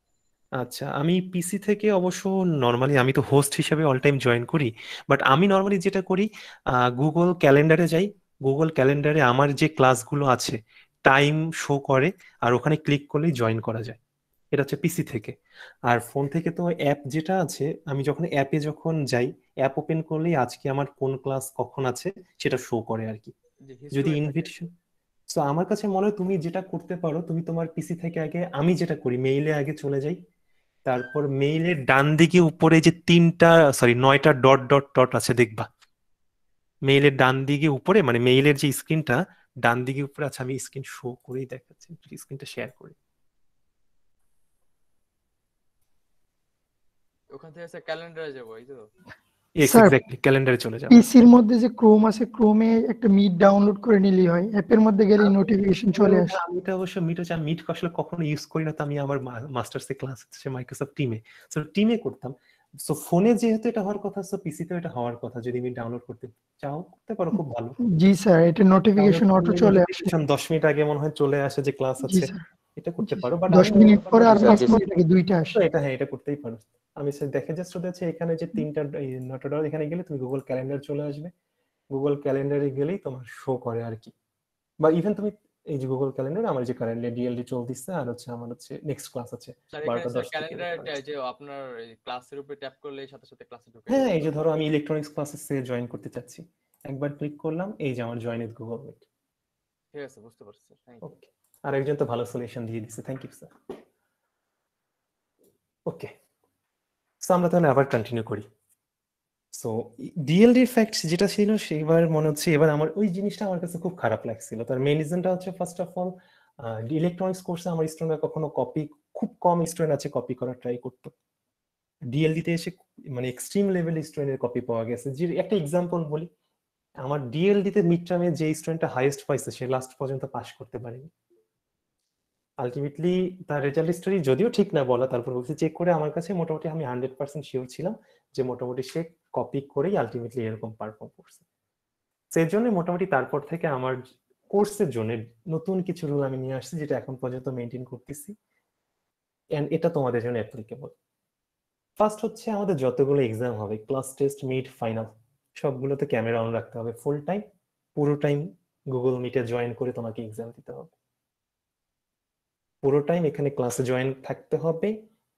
আচ্ছা, আমি পিসি থেকে অবশ্য নর্মালি আমি তো হোস্ট হিসেবে অল টাইম জয়েন করি, বাট আমি নর্মালি যেটা করি গুগল ক্যালেন্ডারে যাই। গুগল ক্যালেন্ডারে আমার যে ক্লাসগুলো আছে টাইম শো করে, আর ওখানে ক্লিক করলেই জয়েন করা যায়। এটা হচ্ছে পিসি থেকে। আর ফোন থেকে তো অ্যাপ যেটা আছে, আমি যখন অ্যাপে যখন যাই, অ্যাপ ওপেন করলেই আজকে আমার কোন ক্লাস কখন আছে সেটা শো করে আর কি। যে যদি হিস্টোরি থাকে। ইনভিটেশন, তো আমার কাছে মনে হয় তুমি যেটা করতে পারো, তুমি তোমার পিসি থেকে আগে, আমি যেটা করি মেইলে আগে চলে যাই। তারপর মেইলের ডান দিকে উপরে যে 9টা ডট ডট ডট আছে দেখবা, মেইলের ডান দিকে উপরে, মানে মেইলের যে স্ক্রিনটা ডান দিকে উপরে আছে, আমি স্ক্রিন শো করেই দেখাচ্ছি, স্ক্রিনটা শেয়ার করি। ওখান থেকে স্যার ক্যালেন্ডারে যাবো, এই তো। স্যার এক্স্যাক্টলি ক্যালেন্ডারে চলে যাবে। পিসির মধ্যে যে ক্রোম আছে, ক্রোমে একটা মিট ডাউনলোড করে নিলেই হয়, অ্যাপের মধ্যে গেলে নোটিফিকেশন চলে আসে। আমি তো অবশ্য মিট আসলে কখনো ইউজ করি না, তো আমি আমার মাস্টার্সে ক্লাস হচ্ছে মাইক্রোসফট টিমে, সো টিমে করতাম। সো ফোনে যেহেতু এটা হওয়ার কথা, সো পিসিতেও এটা হওয়ার কথা। যদি আমি ডাউনলোড করতে চাও করতে পারো, খুব ভালো। জি স্যার, এটা নোটিফিকেশন অটো চলে আসে। 10 মিনিট আগে মনে হয় চলে আসে যে ক্লাস জি আছে, স্যার, এটা করতে পারো। বাট 10 মিনিট পরে আর জি, 5 জি, মিনিট আগে দুইটা আসে। এটা, হ্যাঁ, এটা করতেই পারো। আমি দেখে জাস্ট হচ্ছে এখানে যে 3টা নোটডাউন, এখানে গেলে তুমি গুগল ক্যালেন্ডার চলে আসবে, গুগল ক্যালেন্ডারে গেলেই তোমার শো করে আর কি। বা ইভেন তুমি এই যে গুগল ক্যালেন্ডার, আমার যে কারেন্টলি ডিএলডি চলতেছে, আর হচ্ছে আমার হচ্ছে নেক্সট ক্লাস আছে স্যার এখানে 12টা স্যার 10 থেকে। ক্যালেন্ডার যে আপনার ক্লাসের উপরে ট্যাপ করলে সাথে সাথে ক্লাসে ঢুকে হ্যাঁ, যাবে। এই যে ধরো আমি ইলেকট্রনিক্স ক্লাসে জয়েন করতে চাচ্ছি, একবার ক্লিক করলাম, এই যে আমার জয়েন উইথ গুগল মিট। ঠিক আছে, বুঝতে পারছি স্যার, থ্যাংক ইউ। ওকে, আর একজন তো ভালো সলিউশন দিয়ে দিচ্ছে, thank you sir. Okay, so আমরা তাহলে আবার কন্টিনিউ করি। সো ডিএলডি ফ্যাক্ট যেটা ছিল সেবার মনে হচ্ছে এবার আমার ওই জিনিসটা আমার কাছে খুব খারাপ লাগছিল। তার মেইন রিজনটা হচ্ছে ফার্স্ট অফ অল, ইলেকট্রনিক্স কোর্সে আমার স্টুডেন্টরা কখনো কপি, খুব কম স্টুডেন্ট আছে কপি করার ট্রাই করতো। ডিএলডি তে এসে মানে এক্সট্রিম লেভেল স্টুডেন্টের কপি পাওয়া গেছে। যে একটা এক্সাম্পল বলি, আমার ডিএলডি তে মিড টার্মে যে স্টুডেন্টটা হাইয়েস্ট পাইছে সে লাস্ট পর্যন্ত পাস করতে পারেনি। আলটিমেটলি তার রেজাল্ট হিস্টোরি যদিও ঠিক না বলা, তারপর বলছে চেক করে আমার কাছে মোটামুটি আমি 100% শিওর ছিলাম যে মোটামুটি সে কপি করেই আলটিমেটলি এরকম পারফর্ম করছে। সেই জন্য মোটামুটি তারপর থেকে আমার কোর্সের জন্য নতুন কিছু রুল আমি নিয়ে আসছি, যেটা এখন পর্যন্ত মেনটেন করতেছি, এন্ড এটা তোমাদের জন্য অ্যাপ্লিকেবল। ফার্স্ট হচ্ছে আমাদের যতগুলো এক্সাম হবে, ক্লাস টেস্ট, মিড, ফাইনাল, সবগুলোতে ক্যামেরা অন রাখতে হবে ফুল টাইম, পুরো টাইম গুগল মিটে জয়েন করে তোমাকে এক্সাম দিতে হবে। পুরো টাইম এখানে ক্লাসে জয়েন থাকতে হবে,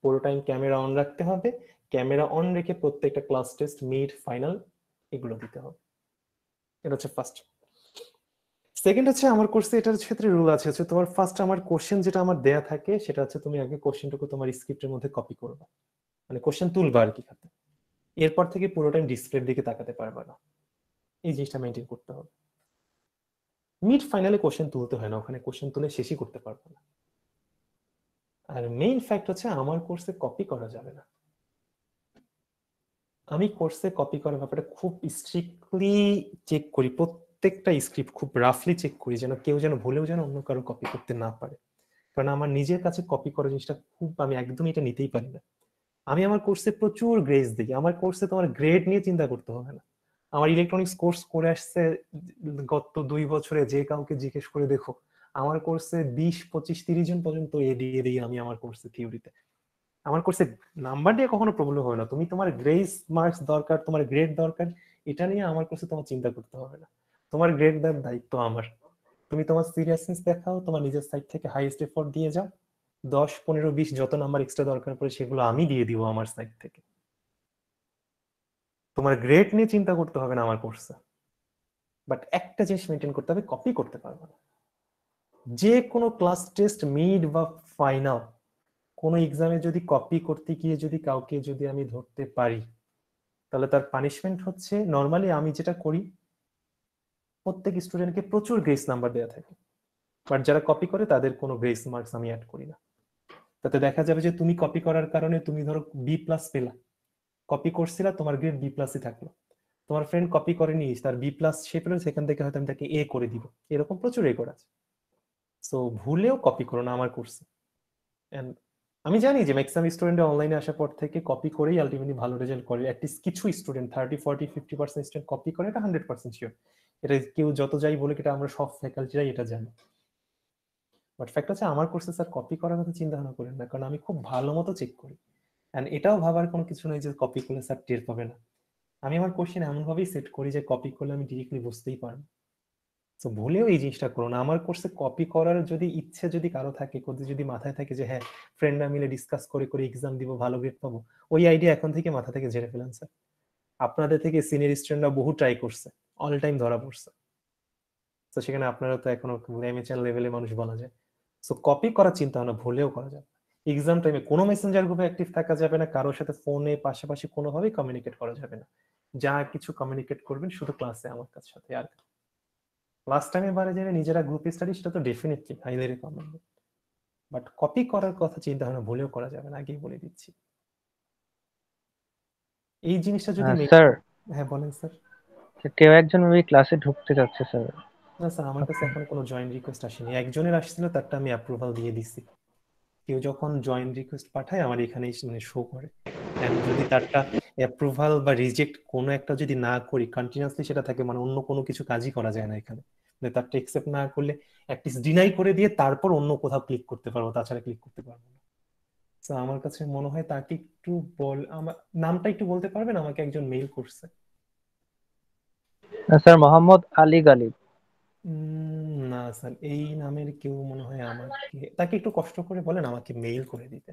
পুরো টাইম ক্যামেরা অন রাখতে হবে, ক্যামেরা অন রেখে প্রত্যেকটা ক্লাস টেস্ট, মিড, ফাইনাল এগুলো দিতে হবে। এটা হচ্ছে ফার্স্ট। সেকেন্ড হচ্ছে আমার কোর্সে এটার ক্ষেত্রে রুল আছে, হচ্ছে তোমার ফার্স্ট আমার কোশ্চেন যেটা আমার দেয়া থাকে সেটা হচ্ছে তুমি আগে কোশ্চেনটুকু তোমার স্ক্রিপ্টের মধ্যে কপি করবা, মানে কোশ্চেন তুলবা আর কি খাতে। এরপর থেকে পুরো টাইম ডিসপ্লের দিকে তাকাতে পারবা না, এই জিনিসটা মেনটেন করতে হবে। মিড ফাইনালে কোশ্চেন তুলতে হয় না, ওখানে কোশ্চেন তুলে শেষই করতে পারবো না। আর মেইন ফ্যাক্ট হচ্ছে আমার কোর্সে কপি করা যাবে না। আমি কোর্সে কপি করার ব্যাপারটা খুব স্ট্রিক্টলি চেক করি, প্রত্যেকটা স্ক্রিপ্ট খুব রাফলি চেক করি, যেন কেউ যেন ভুলেও যেন অন্য কারো কপি করতে না পারে। কারণ আমার নিজের কাছে কপি করার জিনিসটা খুব, আমি একদমই এটা নিতেই পারি না। আমি আমার কোর্সে প্রচুর গ্রেস দিই, আমার কোর্সে তোমার গ্রেড নিয়ে চিন্তা করতে হবে না। আমার ইলেকট্রনিক্স কোর্স করে আসছে গত 2 বছরে, যে কাউকে জিজ্ঞেস করে দেখো, আমার কোর্সে 20, 25, 30 জন পর্যন্ত এ দিয়ে দিই আমি আমার কোর্সে থিওরিতে। আমার কোর্সে নাম্বার নিয়ে কখনো প্রবলেম হবে না। তুমি তোমার গ্রেস মার্কস দরকার, তোমার গ্রেড দরকার, এটা নিয়ে আমার কোর্সে তোমার চিন্তা করতে হবে না। তোমার গ্রেড দেওয়ার দায়িত্ব আমার। তুমি তোমার সিরিয়াসনেস দেখাও, তোমার নিজের সাইড থেকে হাইয়েস্ট এফোর্ট দিয়ে যাও, 10, 15, 20 যত নাম্বার এক্সট্রা দরকার পড়ে সেগুলো আমি দিয়ে দিব আমার সাইড থেকে। তোমার গ্রেড নিয়ে চিন্তা করতে হবে না আমার কোর্সে। বাট একটা জিনিস মেনটেন করতে হবে, কপি করতে পারবে না। যে কোনো ক্লাস টেস্ট, মিড বা ফাইনাল, কোনো এক্সামে যদি কপি করতে গিয়ে যদি কাউকে যদি আমি ধরতে পারি, তাহলে তার পানিশমেন্ট হচ্ছে, নর্মালি আমি যেটা করি, প্রত্যেক স্টুডেন্টকে প্রচুর গ্রেস নাম্বার দেওয়া থাকে, বাট যারা কপি করে তাদের কোনো গ্রেস মার্কস আমি অ্যাড করি না। তাতে দেখা যাবে যে তুমি কপি করার কারণে তুমি ধরো B+ পেলা, কপি করছিলা, তোমার গ্রেড B+ই থাকলো। তোমার ফ্রেন্ড কপি করেনি, তার B+ সে পেলো, সেখান থেকে হয়তো আমি তাকে A করে দিব। এরকম প্রচুর রেকর্ড আছে। সো ভুলেও কপি করো না আমার কোর্সে। আমি জানি যে ম্যাক্সিমাম স্টুডেন্ট অনলাইনে আসার পর থেকে কপি করেই আলটিমেটলি ভালো রেজাল্ট করে। অ্যাটলিস্ট কিছু স্টুডেন্ট 30, 40, 50% স্টুডেন্ট কপি করে, এটা 100% শিওর। এটা কেউ যত যাই বলে, এটা আমরা সব ফ্যাকাল্টিরাই এটা জানি। বাট ফ্যাক্ট হচ্ছে আমার কোর্সে স্যার কপি করার কথা চিন্তা ভাবনা করেন না, কারণ আমি খুব ভালো মতো চেক করি। এন্ড এটাও ভাবার কোনো কিছু নেই যে কপি করলে স্যার টের পাবে না। আমি আমার কোশ্চেন এমন ভাবেই সেট করি যে কপি করলে আমি ডিরেক্টলি বুঝতেই পারবো। তো ভুলেও এই জিনিসটা করো না। আমার কোর্সে কপি করার যদি ইচ্ছে যদি কারো থাকে, যদি মাথায় থাকে যে হ্যাঁ ফ্রেন্ডরা মিলে ডিসকাস করে করে এক্সাম দিব, ভালো গ্রেড পাবো, ওই আইডিয়া এখন থেকে মাথা থেকে ঝেড়ে ফেলেন স্যার। আপনাদের থেকে সিনিয়র স্টুডেন্টরা বহু ট্রাই করছে, অল টাইম ধরা পড়ছে। তো সেখানে আপনারা তো এখনো অ্যামেচার লেভেলে মানুষ বলা যায়। সো কপি করার চিন্তা ভাবনা ভুলেও করা যাবে। এক্সাম টাইমে কোনো মেসেঞ্জার গ্রুপে অ্যাক্টিভ থাকা যাবে না, কারোর সাথে ফোনে পাশাপাশি কোনোভাবেই কমিউনিকেট করা যাবে না। যা কিছু কমিউনিকেট করবেন শুধু ক্লাসে আমার সাথে। আর লাস্ট টাইমে বারে যারা নিজেরা গ্রুপ স্টাডি, সেটা তো definitely highly recommended. But copy করার কথা চিন্তা ভাবনা ভুলেও করা যাবে না, আগেই বলে দিচ্ছি। এই জিনিসটা যদি স্যার, হ্যাঁ বলেন স্যার। কেউ একজন মেবি ক্লাসে ঢুকতে যাচ্ছে স্যার। না স্যার, আমার কাছে এখন কোনো জয়েন রিকোয়েস্ট আসেনি। একজনের আসছিল, তারটা আমি অ্যাপ্রুভাল দিয়ে দিছি। কেউ যখন জয়েন রিকোয়েস্ট পাঠায় আমার এখানেই মানে শো করে। এন্ড যদি তারটা অ্যাপ্রুভাল বা রিজেক্ট কোনো একটা যদি না করি কন্টিনিউয়াসলি সেটা থাকে, মানে অন্য কোনো কিছু কাজই করা যায় না এখানে। মানে তারটা একসেপ্ট না করলে অ্যাটলিস্ট ডিনাই করে দিয়ে তারপর অন্য কোথাও ক্লিক করতে পারবো, তাছাড়া ক্লিক করতে পারবো না। তো আমার কাছে মনে হয় তাকে একটু আমার নামটা একটু বলতে পারবেন? আমাকে একজন মেইল করছে। স্যার, মোহাম্মদ আলী গালিব। না স্যার, এই নামের কেউ মনে হয় আমাকে, তাকে একটু কষ্ট করে বলেন আমাকে মেইল করে দিতে।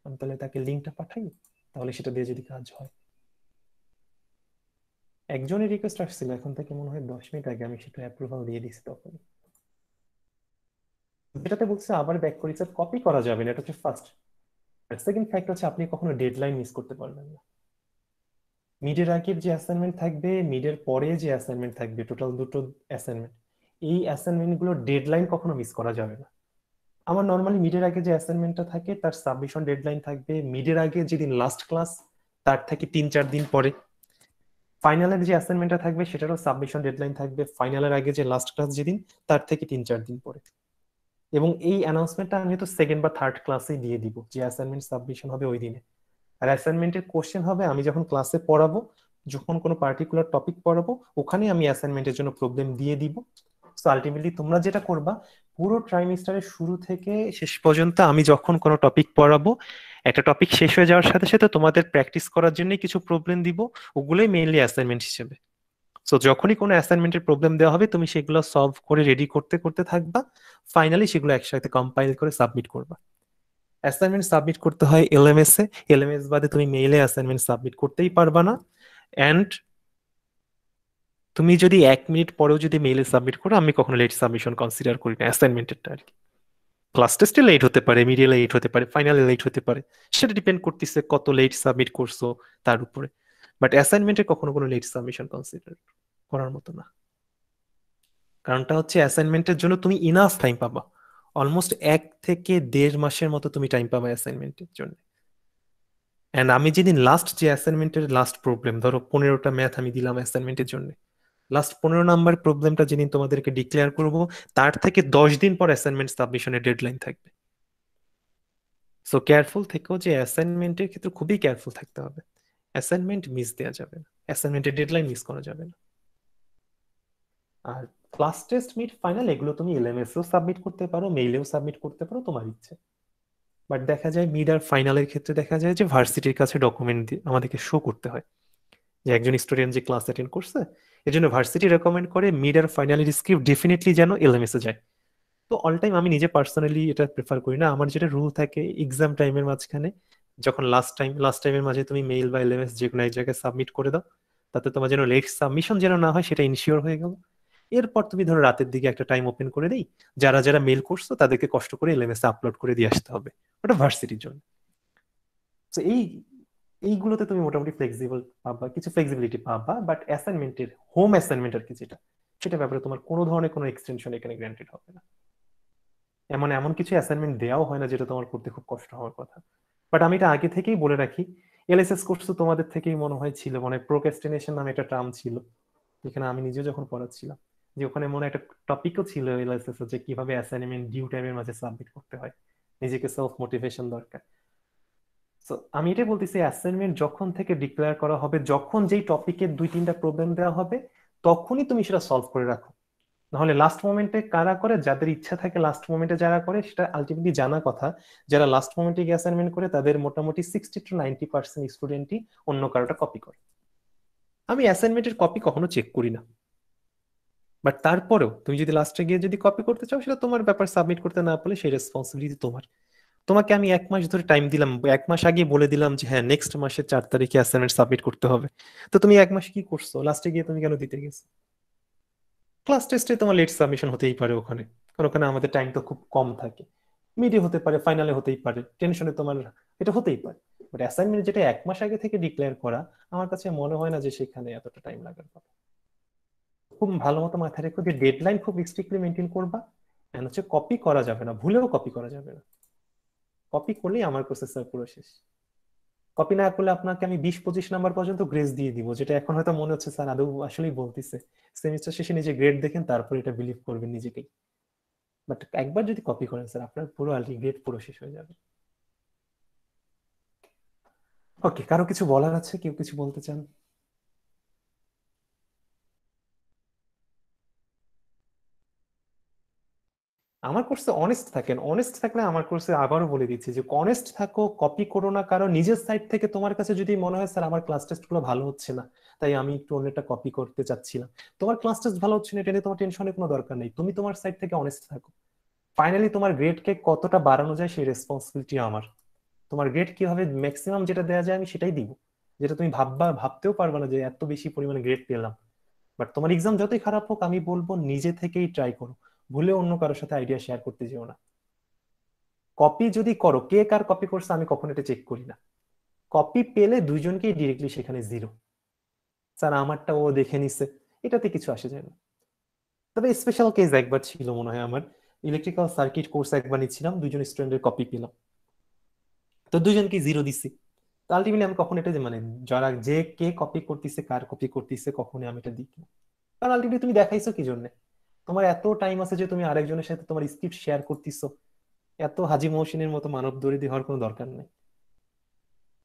আমি তাহলে তাকে লিঙ্কটা পাঠাই, তাহলে সেটা দিয়ে যদি কাজ হয়। একজনের রিকোয়েস্ট আসছিল এখন থেকে মনে হয় 10 মিনিট আগে, আমি সেটা অ্যাপ্রুভাল দিয়ে দিছি তখন। যেটাতে বলছে আবার ব্যাক করি স্যার, কপি করা যাবে না, এটা হচ্ছে ফার্স্ট। আর সেকেন্ড ফ্যাক্ট হচ্ছে আপনি কখনো ডেডলাইন মিস করতে পারবেন না। মিডের আগের যে অ্যাসাইনমেন্ট থাকবে, মিডের পরে যে অ্যাসাইনমেন্ট থাকবে, টোটাল দুটো অ্যাসাইনমেন্ট, এই অ্যাসাইনমেন্ট গুলোর ডেডলাইন কখনো মিস করা যাবে না। আমার নর্মালি মিডের আগে যে অ্যাসাইনমেন্টটা থাকে তার সাবমিশন ডেডলাইন থাকবে মিডের আগে যেদিন লাস্ট ক্লাস তার থেকে 3-4 দিন পরে। ফাইনালের যে অ্যাসাইনমেন্টটা থাকবে সেটারও সাবমিশন ডেডলাইন থাকবে ফাইনালের আগে যে লাস্ট ক্লাস যেদিন তার থেকে 3-4 দিন পরে। এবং এই অ্যানাউন্সমেন্টটা আমি তো সেকেন্ড বা থার্ড ক্লাসেই দিয়ে দিব যে অ্যাসাইনমেন্ট সাবমিশন হবে ওই দিনে। আর অ্যাসাইনমেন্টের কোশ্চেন হবে আমি যখন ক্লাসে পড়াবো, যখন কোনো পার্টিকুলার টপিক পড়াবো ওখানে আমি অ্যাসাইনমেন্টের জন্য প্রবলেম দিয়ে দিব। সো আলটিমেটলি তোমরা যেটা করবা, পুরো ট্রাইমিস্টারের শুরু থেকে শেষ পর্যন্ত আমি যখন কোনো টপিক পড়াবো, একটা টপিক শেষ হয়ে যাওয়ার সাথে সাথে তোমাদের প্র্যাকটিস করার জন্য কিছু প্রবলেম দিব, ওগুলোই মেইনলি অ্যাসাইনমেন্ট হিসেবে। সো যখনই কোনো অ্যাসাইনমেন্টের প্রবলেম দেওয়া হবে তুমি সেগুলো সলভ করে রেডি করতে করতে থাকবা, ফাইনালি সেগুলো একসাথে কম্পাইল করে সাবমিট করবা। অ্যাসাইনমেন্ট সাবমিট করতে হয় এলএমএস এ, এলএমএস বাদে তুমি মেইলে অ্যাসাইনমেন্ট সাবমিট করতেই পারবা না। অ্যান্ড তুমি যদি 1 মিনিট পরেও যদি মেইলে সাবমিট করো, আমি কখনো লেট সাবমিশন কনসিডার করি না অ্যাসাইনমেন্টেরটা আর কি। ক্লাস টেস্টে লেট হতে পারে, মিডিয়ালে লেট হতে পারে, ফাইনালে লেট হতে পারে, সেটা ডিপেন্ড করতেছে কত লেট সাবমিট করছো তার উপরে। বাট অ্যাসাইনমেন্টে কখনো কোনো লেট সাবমিশন কনসিডার করার মতো না। কারণটা হচ্ছে অ্যাসাইনমেন্টের জন্য তুমি ইনাফ টাইম পাবা, অলমোস্ট 1 থেকে 1.5 মাসের মতো তুমি টাইম পাবা অ্যাসাইনমেন্টের জন্য। এন্ড আমি যেদিন লাস্ট যে অ্যাসাইনমেন্টের লাস্ট প্রবলেম, ধরো 15টা ম্যাথ আমি দিলাম অ্যাসাইনমেন্টের জন্য, লাস্ট 15 নাম্বার প্রবলেমটা যেদিন তোমাদেরকে ডিক্লেয়ার করব, তার থেকে 10 দিন পর অ্যাসাইনমেন্ট সাবমিশনের ডেডলাইন থাকবে। সো কেয়ারফুল থেকেও, যে অ্যাসাইনমেন্টের ক্ষেত্রে খুবই কেয়ারফুল থাকতে হবে। অ্যাসাইনমেন্ট মিস দেওয়া যাবে না, অ্যাসাইনমেন্টের ডেডলাইন মিস করা যাবে না। আর ক্লাস টেস্ট, মিড, ফাইনাল এগুলো তুমি এলএমএস এও সাবমিট করতে পারো, মেইলেও সাবমিট করতে পারো, তোমার ইচ্ছে। বাট দেখা যায় মিড আর ফাইনালের ক্ষেত্রে দেখা যায় যে ভার্সিটির কাছে ডকুমেন্ট আমাদেরকে শো করতে হয় যে একজন স্টুডেন্ট যে ক্লাস অ্যাটেন্ড করছে। এর জন্য ভার্সিটি রেকমেন্ড করে মিড আর ফাইনালের স্ক্রিপ্ট ডেফিনেটলি যেন এলএমএস এ যায়। তো অল টাইম আমি নিজে পার্সোনালি এটা প্রেফার করি না। আমার যেটা রুল থাকে, এক্সাম টাইমের মাঝখানে যখন লাস্ট টাইমের মাঝে তুমি মেইল বা এলএমএস যে কোনো এক জায়গায় সাবমিট করে দাও, তাতে তোমার যেন লেট সাবমিশন যেন না হয় সেটা ইনশিওর হয়ে গেল। এরপর তুমি ধরো রাতের দিকে একটা টাইম ওপেন করে দেই, যারা যারা মেইল করছো তাদেরকে কষ্ট করে এলএমএস এ আপলোড করে দিয়ে আসতে হবে, ওটা ভার্সিটির জন্য। তো এইগুলোতে তুমি মোটামুটি ফ্লেক্সিবল পাবা, কিছু ফ্লেক্সিবিলিটি পাবা। বাট অ্যাসাইনমেন্টের, হোম অ্যাসাইনমেন্ট আর কি যেটা, সেটা ব্যাপারে তোমার কোনো ধরনের কোনো এক্সটেনশন এখানে গ্রান্টেড হবে না। এমন এমন কিছু অ্যাসাইনমেন্ট দেওয়াও হয় না যেটা তোমার করতে খুব কষ্ট হওয়ার কথা। বাট আমি এটা আগে থেকেই বলে রাখি, এলএসএস কোর্স তো তোমাদের থেকেই মনে হয় ছিল, মানে প্রোক্রাস্টিনেশন নামে একটা টার্ম ছিল এখানে, আমি নিজেও যখন পড়াচ্ছিলাম, যে ওখানে মনে একটা টপিকও ছিল এলএসএস, যে কিভাবে অ্যাসাইনমেন্ট ডিউ টাইমের মাঝে সাবমিট করতে হয়, নিজেকে সেলফ মোটিভেশন দরকার। তো আমি এটাই বলতেছি, অ্যাসাইনমেন্ট যখন থেকে ডিক্লেয়ার করা হবে, যখন যেই টপিকের 2-3টা প্রবলেম দেওয়া হবে, তখনই তুমি সেটা সলভ করে রাখো। নাহলে লাস্ট মোমেন্টে কারা করে, যাদের ইচ্ছা থাকে লাস্ট মোমেন্টে যারা করে, সেটা আলটিমেটলি জানা কথা, যারা লাস্ট মোমেন্টে গিয়ে অ্যাসাইনমেন্ট করে তাদের মোটামুটি 60-90% স্টুডেন্টই অন্য কারোটা কপি করে। আমি অ্যাসাইনমেন্টের কপি কখনো চেক করি না, বাট তারপরেও তুমি যদি লাস্টে গিয়ে যদি কপি করতে চাও সেটা তোমার ব্যাপার, সাবমিট করতে না পারলে সেই রেসপন্সিবিলিটি তোমার। তোমাকে আমি 1 মাস ধরে টাইম দিলাম, 1 মাস আগে বলে দিলাম যে হ্যাঁ নেক্সট মাসের 4 তারিখে অ্যাসাইনমেন্ট সাবমিট করতে হবে, তো তুমি 1 মাস কি করছো, লাস্টে গিয়ে তুমি কেন দিতে গেছো? ক্লাস টেস্টে তোমার লেট সাবমিশন হতেই পারে ওখানে, কারণ ওখানে আমাদের টাইম তো খুব কম থাকে, মিডে হতে পারে, ফাইনালে হতেই পারে, টেনশনে তোমার এটা হতেই পারে। বাট অ্যাসাইনমেন্ট যেটা 1 মাস আগে থেকে ডিক্লেয়ার করা, আমার কাছে মনে হয় না যে সেখানে এতটা টাইম লাগার কথা। খুব ভালো মতো মাথায় রেখো যে ডেডলাইন খুব স্ট্রিক্টলি মেনটেন করবা, এন্ড হচ্ছে কপি করা যাবে না, ভুলেও কপি করা যাবে না। কপি করলেই আমার প্রসেসর পুরো শেষ। কপি না করলে আপনাকে আমি 20-25 নাম্বার পর্যন্ত গ্রেস দিয়ে দিব, যেটা এখন হয়তো মনে হচ্ছে স্যার আদৌ আসলেই বলতেছে। সেমিস্টার শেষে নিজে গ্রেড দেখেন, তারপর এটা বিলিভ করবেন নিজেকেই। বাট একবার যদি কপি করেন স্যার, আপনার পুরো গ্রেড পুরো শেষ হয়ে যাবে। ওকে, কারো কিছু বলার আছে? কেউ কিছু বলতে চান? আমার কোর্সে অনেস্ট থাকেন, অনেস্ট থাকলে আমার কোর্সে আবারও বলে দিচ্ছি যে অনেস্ট থাকো, কপি করো না। কারণ নিজের সাইড থেকে তোমার কাছে যদি মনে হয় স্যার আমার ক্লাস টেস্ট গুলো ভালো হচ্ছে না, তাই আমি একটু অন্যটা কপি করতে চাচ্ছিলাম, তোমার ক্লাস টেস্ট ভালো হচ্ছে না, এটা নিয়ে তোমার টেনশনের কোনো দরকার নেই। তুমি তোমার সাইড থেকে অনেস্ট থাকো। ফাইনালি তোমার গ্রেডকে কতটা বাড়ানো যায় সেই রেসপন্সিবিলিটি আমার। তোমার গ্রেড কিভাবে ম্যাক্সিমাম যেটা দেওয়া যায় আমি সেটাই দিব, যেটা তুমি ভাবতেও পারবে না যে এত বেশি পরিমাণে গ্রেড পেলাম। বাট তোমার এক্সাম যতই খারাপ হোক, আমি বলবো নিজে থেকেই ট্রাই করো, ভুলে অন্য কারোর সাথে আইডিয়া শেয়ার করতে যেও না। কপি যদি করো, কে কার কপি করছে আমি কখনো এটা চেক করি না। কপি পেলে দুইজনকেই ডিরেক্টলি সেখানে 0। স্যার আমারটা ও দেখে নিছে, এটাতে কিছু আসে যায় না। তবে স্পেশাল কেস একবার ছিল মনে হয়, আমার ইলেকট্রিক্যাল সার্কিট কোর্স একবার নিচ্ছিলাম, দুজন স্টুডেন্টের কপি পেলাম, তো দুজনকে 0 দিছি। তো আলটিমেটলি আমি কখন এটা যে মানে যারা যে কে কপি করতেছে কার কপি করতেছে কখনই আমি এটা দিই না। কারণ আলটিমেটলি তুমি দেখাইছো কি জন্য? তোমার এত টাইম আছে যে তুমি আরেকজনের সাথে তোমার স্ক্রিপ্ট শেয়ার করতেছো, এত হাজি মহসিনের মতো মানব দরিদ্র হওয়ার কোনো দরকার নেই।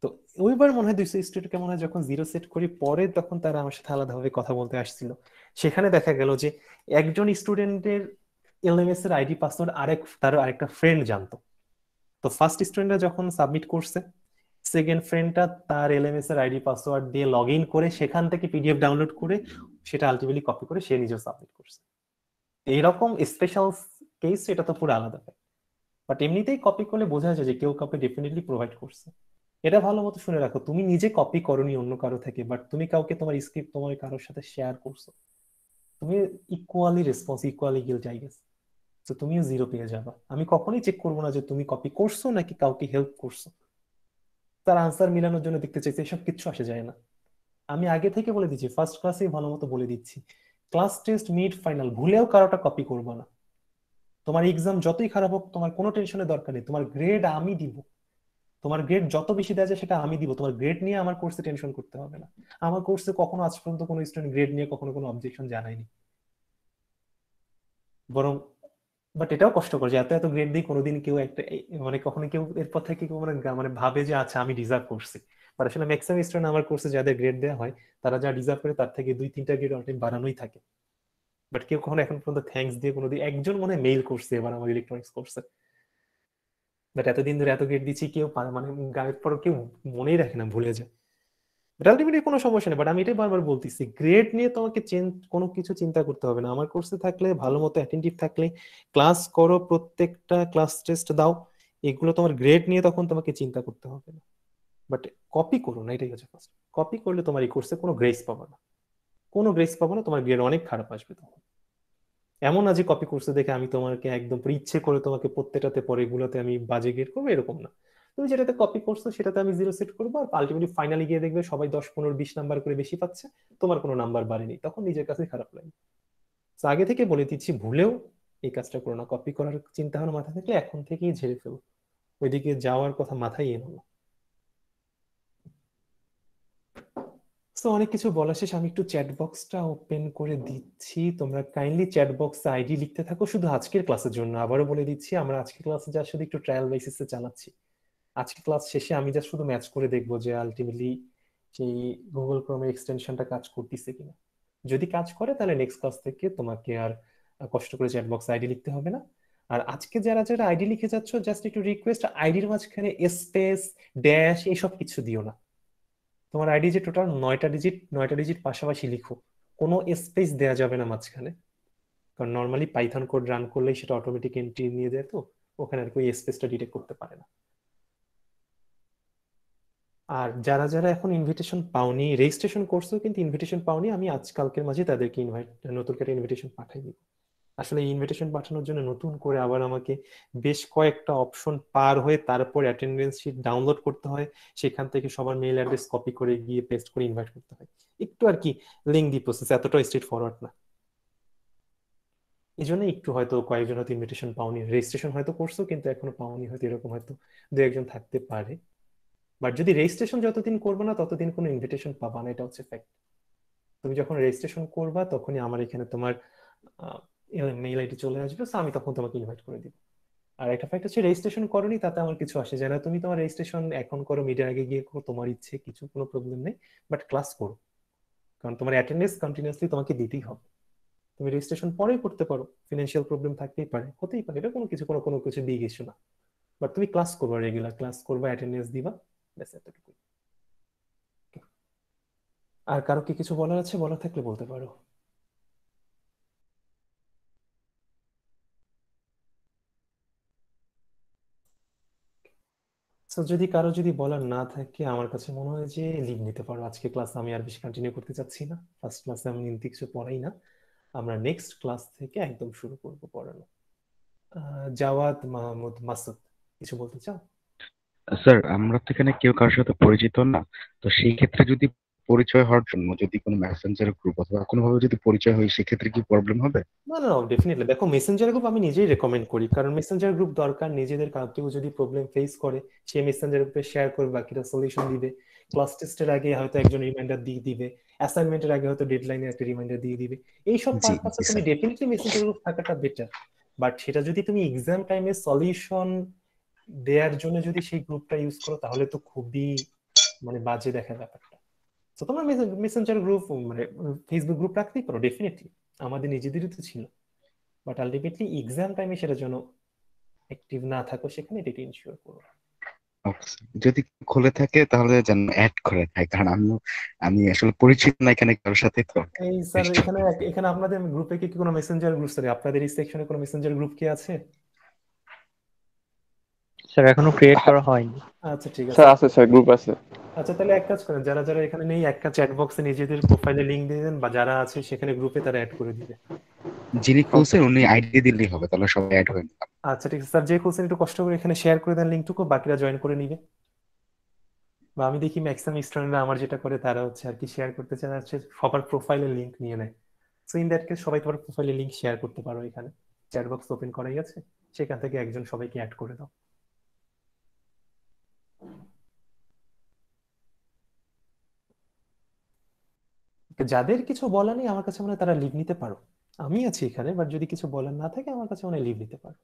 তো ওইবার মনে হয় 200 স্টুডেন্টকে মনে হয় যখন 0 সেট করি, পরে তখন তারা আমার সাথে আলাদাভাবে কথা বলতে আসছিল। সেখানে দেখা গেল যে একজন স্টুডেন্টের এলএমএস এর আইডি পাসওয়ার্ড তার আরেকটা ফ্রেন্ড জানতো। তো ফার্স্ট স্টুডেন্টরা যখন সাবমিট করছে, সেকেন্ড ফ্রেন্ডটা তার এলএমএস এর আইডি পাসওয়ার্ড দিয়ে লগ ইন করে সেখান থেকে পিডিএফ ডাউনলোড করে সেটা আলটিমেটলি কপি করে সে নিজেও সাবমিট করছে। এইরকম স্পেশাল কেস, এটা তো পুরো আলাদা। বাট এমনিতেই কপি করলে বোঝা যায় যে কেউ কাউকে ডেফিনেটলি প্রোভাইড করছে। এটা ভালো মতো শুনে রাখো, তুমি নিজে কপি করনি অন্য কারো থেকে, বাট তুমি কাউকে তোমার স্ক্রিপ্ট তোমার কারোর সাথে শেয়ার করছো, তুমি equally equally guilt, I guess. তো তুমিও 0 পেয়ে যাবা। আমি কখনোই চেক করবো না যে তুমি কপি করছো নাকি কাউকে হেল্প করছো। তার আনসার মিলানোর জন্য দেখতে চাইছে, এসব কিচ্ছু আসে যায় না। আমি আগে থেকে বলে দিচ্ছি, ফার্স্ট ক্লাসেই ভালো মতো বলে দিচ্ছি, ক্লাস টেস্ট মিড ফাইনাল ভুলেও কারোটা কপি করবো না। তোমার এক্সাম যতই খারাপ হোক তোমার কোনো টেনশনের দরকার নেই, তোমার গ্রেড আমি দিব। তোমার গ্রেড যত বেশি দেওয়া যায় সেটা আমি দিব, তোমার গ্রেড নিয়ে আমার কোর্সে টেনশন করতে হবে না। আমার কোর্সে কখনো আজ পর্যন্ত কোনো স্টুডেন্ট গ্রেড নিয়ে কখনো কোনো অবজেকশন জানায়নি। বরং বাট এটাও কষ্ট করে যে এত এত গ্রেড দিই, কোনোদিন কেউ একটা মানে কখনো কেউ এরপর থেকে কেউ মানে মানে ভাবে যে আচ্ছা আমি ডিজার্ভ করছি। বাট আসলে ম্যাক্সিমাম স্টুডেন্ট আমার কোর্সে যাদের গ্রেড দেওয়া হয়, তারা যা ডিজার্ভ করে তার থেকে 2-3টা গ্রেড অল টাইম বাড়ানোই থাকে। বাট কেউ কখনো এখন পর্যন্ত থ্যাঙ্কস দিয়ে কোনোদিন, একজন মনে হয় মেইল করছে এবার আমার ইলেকট্রনিক্স কোর্সে। বাট এতদিন ধরে এত গ্রেড দিচ্ছি, কেউ মানে গায়ের পর কেউ মনেই রাখে না, ভুলে যায়। আলটিমেটলি কোনো সমস্যা নেই। বাট আমি এটাই বারবার বলতেছি, গ্রেড নিয়ে তোমাকে কোনো কিছু চিন্তা করতে হবে না। আমার কোর্সে থাকলে, ভালো মতো অ্যাটেন্টিভ থাকলে, ক্লাস করো, প্রত্যেকটা ক্লাস টেস্ট দাও, এগুলো তোমার গ্রেড নিয়ে তখন তোমাকে চিন্তা করতে হবে না। বাট কপি করো না, এটাই হচ্ছে ফার্স্ট। কপি করলে তোমার এই কোর্সে কোনো গ্রেস পাবে না, কোনো গ্রেস পাবে না, তোমার গ্রেড অনেক খারাপ আসবে তখন। এমন না যে কপি করছে দেখে আমি তোমাকে একদম পুরো ইচ্ছে করে তোমাকে প্রত্যেকটাতে পরে এগুলোতে আমি বাজে গ্রেড করবো, এরকম না। তুমি যেটাতে কপি করছো সেটাতে আমি 0 সেট করবো, আর আলটিমেটলি ফাইনালি গিয়ে দেখবে সবাই 10-15-20 নাম্বার করে বেশি পাচ্ছে, তোমার কোনো নাম্বার বাড়েনি, তখন নিজের কাছে খারাপ লাগে। তো আগে থেকে বলে দিচ্ছি, ভুলেও এই কাজটা করো না। কপি করার চিন্তা ভাবনা মাথা থাকলে এখন থেকেই ঝেড়ে ফেলো, ওইদিকে যাওয়ার কথা মাথায় এনো না। তো অনেক কিছু বলা শেষ, আমি একটু চ্যাট বক্সটা ওপেন করে দিচ্ছি। তোমরা কাইন্ডলি চ্যাট বক্সে আইডি লিখতে থাকো, শুধু আজকের ক্লাসের জন্য। আবারও বলে দিচ্ছি, আমরা আজকের ক্লাসে যা শুধু একটু ট্রায়াল বেসিসে চালাচ্ছি। আজকে ক্লাস শেষে আমি যা শুধু ম্যাচ করে দেখবো যে আলটিমেটলি সেই গুগল ক্রোমের এক্সটেনশনটা কাজ করতেছে কিনা। যদি কাজ করে তাহলে নেক্সট ক্লাস থেকে তোমাকে আর কষ্ট করে চ্যাট বক্স আইডি লিখতে হবে না। আর আজকে যারা যারা আইডি লিখে যাচ্ছ, জাস্ট একটু রিকোয়েস্ট, আইডির মাঝখানে স্পেস, ড্যাশ এইসব কিছু দিও না। তোমার আইডি যে টোটাল 9টা ডিজিট, 9টা ডিজিট পাশাপাশি লিখো, কোনো স্পেস দেওয়া যাবে না মাঝখানে। কারণ নর্মালি পাইথন কোড রান করলেই সেটা অটোমেটিক এন্ট্রি নিয়ে যায়, তো ওখানে আর কি স্পেসটা ডিটেক্ট করতে পারে না। আর যারা যারা এখন ইনভিটেশন পাওনি, রেজিস্ট্রেশন করছো কিন্তু ইনভিটেশন পাওনি, আমি আজকালকের মাঝে তাদেরকে নতুন করে ইনভিটেশন পাঠাই দিব। আসলে এই ইনভিটেশন পাঠানোর জন্য নতুন করে আবার আমাকে বেশ কয়েকটা অপশন পার হয়ে তারপর অ্যাটেন্ডেন্স শিট ডাউনলোড করতে হয়, সেখান থেকে সবার মেইল অ্যাড্রেস কপি করে গিয়ে পেস্ট করে ইনভাইট করতে হয়। একটু আর কি লেংদি প্রসেস, এতটা স্ট্রেট ফরওয়ার্ড না। এই জন্য একটু হয়তো কয়েকজন হয়তো ইনভিটেশন পাওনি, রেজিস্ট্রেশন হয়তো করছো কিন্তু এখনো পাওনি, হয়তো এরকম হয়তো 2-1 জন থাকতে পারে। বাট যদি রেজিস্ট্রেশন যতদিন করবে না ততদিন কোনো ইনভিটেশন পাবা না, এটা হচ্ছে ফ্যাক্ট। তুমি যখন রেজিস্ট্রেশন করবা তখনই আমার এখানে তোমার মেইল আইডি চলে আসবে, so আমি তখন তোমাকে ইনভাইট করে দিব। আর একটা ফ্যাক্ট হচ্ছে রেজিস্ট্রেশন করোনি তাতে আমার কিছু আসে যায় না, তুমি তোমার রেজিস্ট্রেশন এখন করো, মিডিয়ার আগে গিয়ে করো, তোমার ইচ্ছে, কিছু কোনো প্রবলেম নেই। বাট ক্লাস করো, কারণ তোমার অ্যাটেন্ডেন্স কন্টিনিউয়াসলি তোমাকে দিতেই হবে। তুমি রেজিস্ট্রেশন পরে করতে পারো, ফিনান্সিয়াল প্রবলেম থাকতেই পারে, হতেই পারে, এটা কোনো কিছু দিয়ে কিছু না। বাট তুমি ক্লাস করবা, রেগুলার ক্লাস করবা, অ্যাটেন্ডেন্স দিবা, ব্যাস এতটুকু। আর কারো কি কিছু বলার আছে? বলার থাকলে বলতে পারো। তো যদি কারো যদি বলার না থাকে, আমার কাছে মনে হয় যে লিভ নিতে পারো। আজকে ক্লাস আমি আর বেশি কন্টিনিউ করতে চাচ্ছি না, ফার্স্ট ক্লাসে আমি নিতে কিছু পড়াই না, আমরা নেক্সট ক্লাস থেকে একদম শুরু করবো পড়ানো। জাওয়াদ মাহমুদ মাসুদ, কিছু বলতে চাও? স্যার আমরা তো এখানে কেউ কারোর সাথে পরিচিত না, তো সেই ক্ষেত্রে যদি পরিচয় হওয়ার জন্য যদি কোনো মেসেঞ্জার গ্রুপ অথবা কোনোভাবে যদি পরিচয় হয় সেক্ষেত্রে কি প্রবলেম হবে? না না, ডেফিনেটলি। দেখো, মেসেঞ্জার গ্রুপ আমি নিজেই রেকমেন্ড করি, কারণ মেসেঞ্জার গ্রুপ দরকার, নিজেদের কেউ যদি প্রবলেম ফেস করে সে মেসেঞ্জার গ্রুপে শেয়ার করবে, বাকিরা সলিউশন দিবে। ক্লাস টেস্টের আগে হয়তো একজন রিমাইন্ডার দিয়ে দিবে, অ্যাসাইনমেন্টের আগে হয়তো ডেডলাইনে একটা রিমাইন্ডার দিয়ে দিবে। এইসব জি পারপাসে জি তুমি স্যার। ডেফিনেটলি মেসেঞ্জার গ্রুপ থাকাটা বেটার। বাট সেটা যদি তুমি এক্সাম টাইমে সলিউশন দেওয়ার জন্য যদি সেই গ্রুপটা ইউজ করো, তাহলে তো খুবই বাজে দেখা ব্যাপারটা। তো তোমার মেসেঞ্জার গ্রুপ ফেসবুক গ্রুপ রাখতেই পারো, ডেফিনেটলি, আমাদের নিজেদেরই তো ছিল। বাট আলটিমেটলি এক্সাম টাইমে সেটা যেন অ্যাক্টিভ না থাকো, সেখানে এটাকে ইনশিওর করো। ওকে স্যার, যদি খুলে থাকে তাহলে যেন অ্যাড করে দেয়, কারণ আমি আসলে পরিচিত না এখানে কারোর সাথে, তো এই স্যার, এখানে এখানে আপনাদের গ্রুপে কি কোনো মেসেঞ্জার গ্রুপ, স্যার আপনাদের এই সেকশনে কোনো মেসেঞ্জার গ্রুপ কি আছে? স্যার এখনো ক্রিয়েট করা হয়নি। আচ্ছা ঠিক আছে। স্যার আছে, স্যার গ্রুপ আছে। আচ্ছা তাহলে এক কাজ করেন, যারা যারা এখানে নেই একটা চ্যাট বক্সে নিজেদের প্রোফাইলে লিংক দিয়ে দেন, বা যারা আছে সেখানে গ্রুপে তারা অ্যাড করে দিবে। যিনি ওকে। খুলছেন উনি আইডি দিলেই হবে, তাহলে সবাই অ্যাড হয়ে যাবে। আচ্ছা ঠিক আছে স্যার, যে খুলছেন একটু কষ্ট করে এখানে শেয়ার করে দেন লিঙ্কটুকু, বাকিরা জয়েন করে নিবে। বা আমি দেখি ম্যাক্সিমাম স্টুডেন্টরা আমার যেটা করে তারা হচ্ছে আর কি শেয়ার করতে চায় হচ্ছে সবার প্রোফাইলের লিংক নিয়ে নেয়। সো ইন দ্যাট কেস সবাই তোমার প্রোফাইলের লিংক শেয়ার করতে পারো, এখানে চ্যাট বক্স ওপেন করাই আছে, সেখান থেকে একজন সবাইকে অ্যাড করে দাও। যাদের কিছু বলা নেই আমার কাছে মনে হয় তারা লিভ নিতে পারো, আমি আছি এখানে, বাট যদি কিছু বলার না থাকে আমার কাছে মনে হয় লিভ নিতে পারো।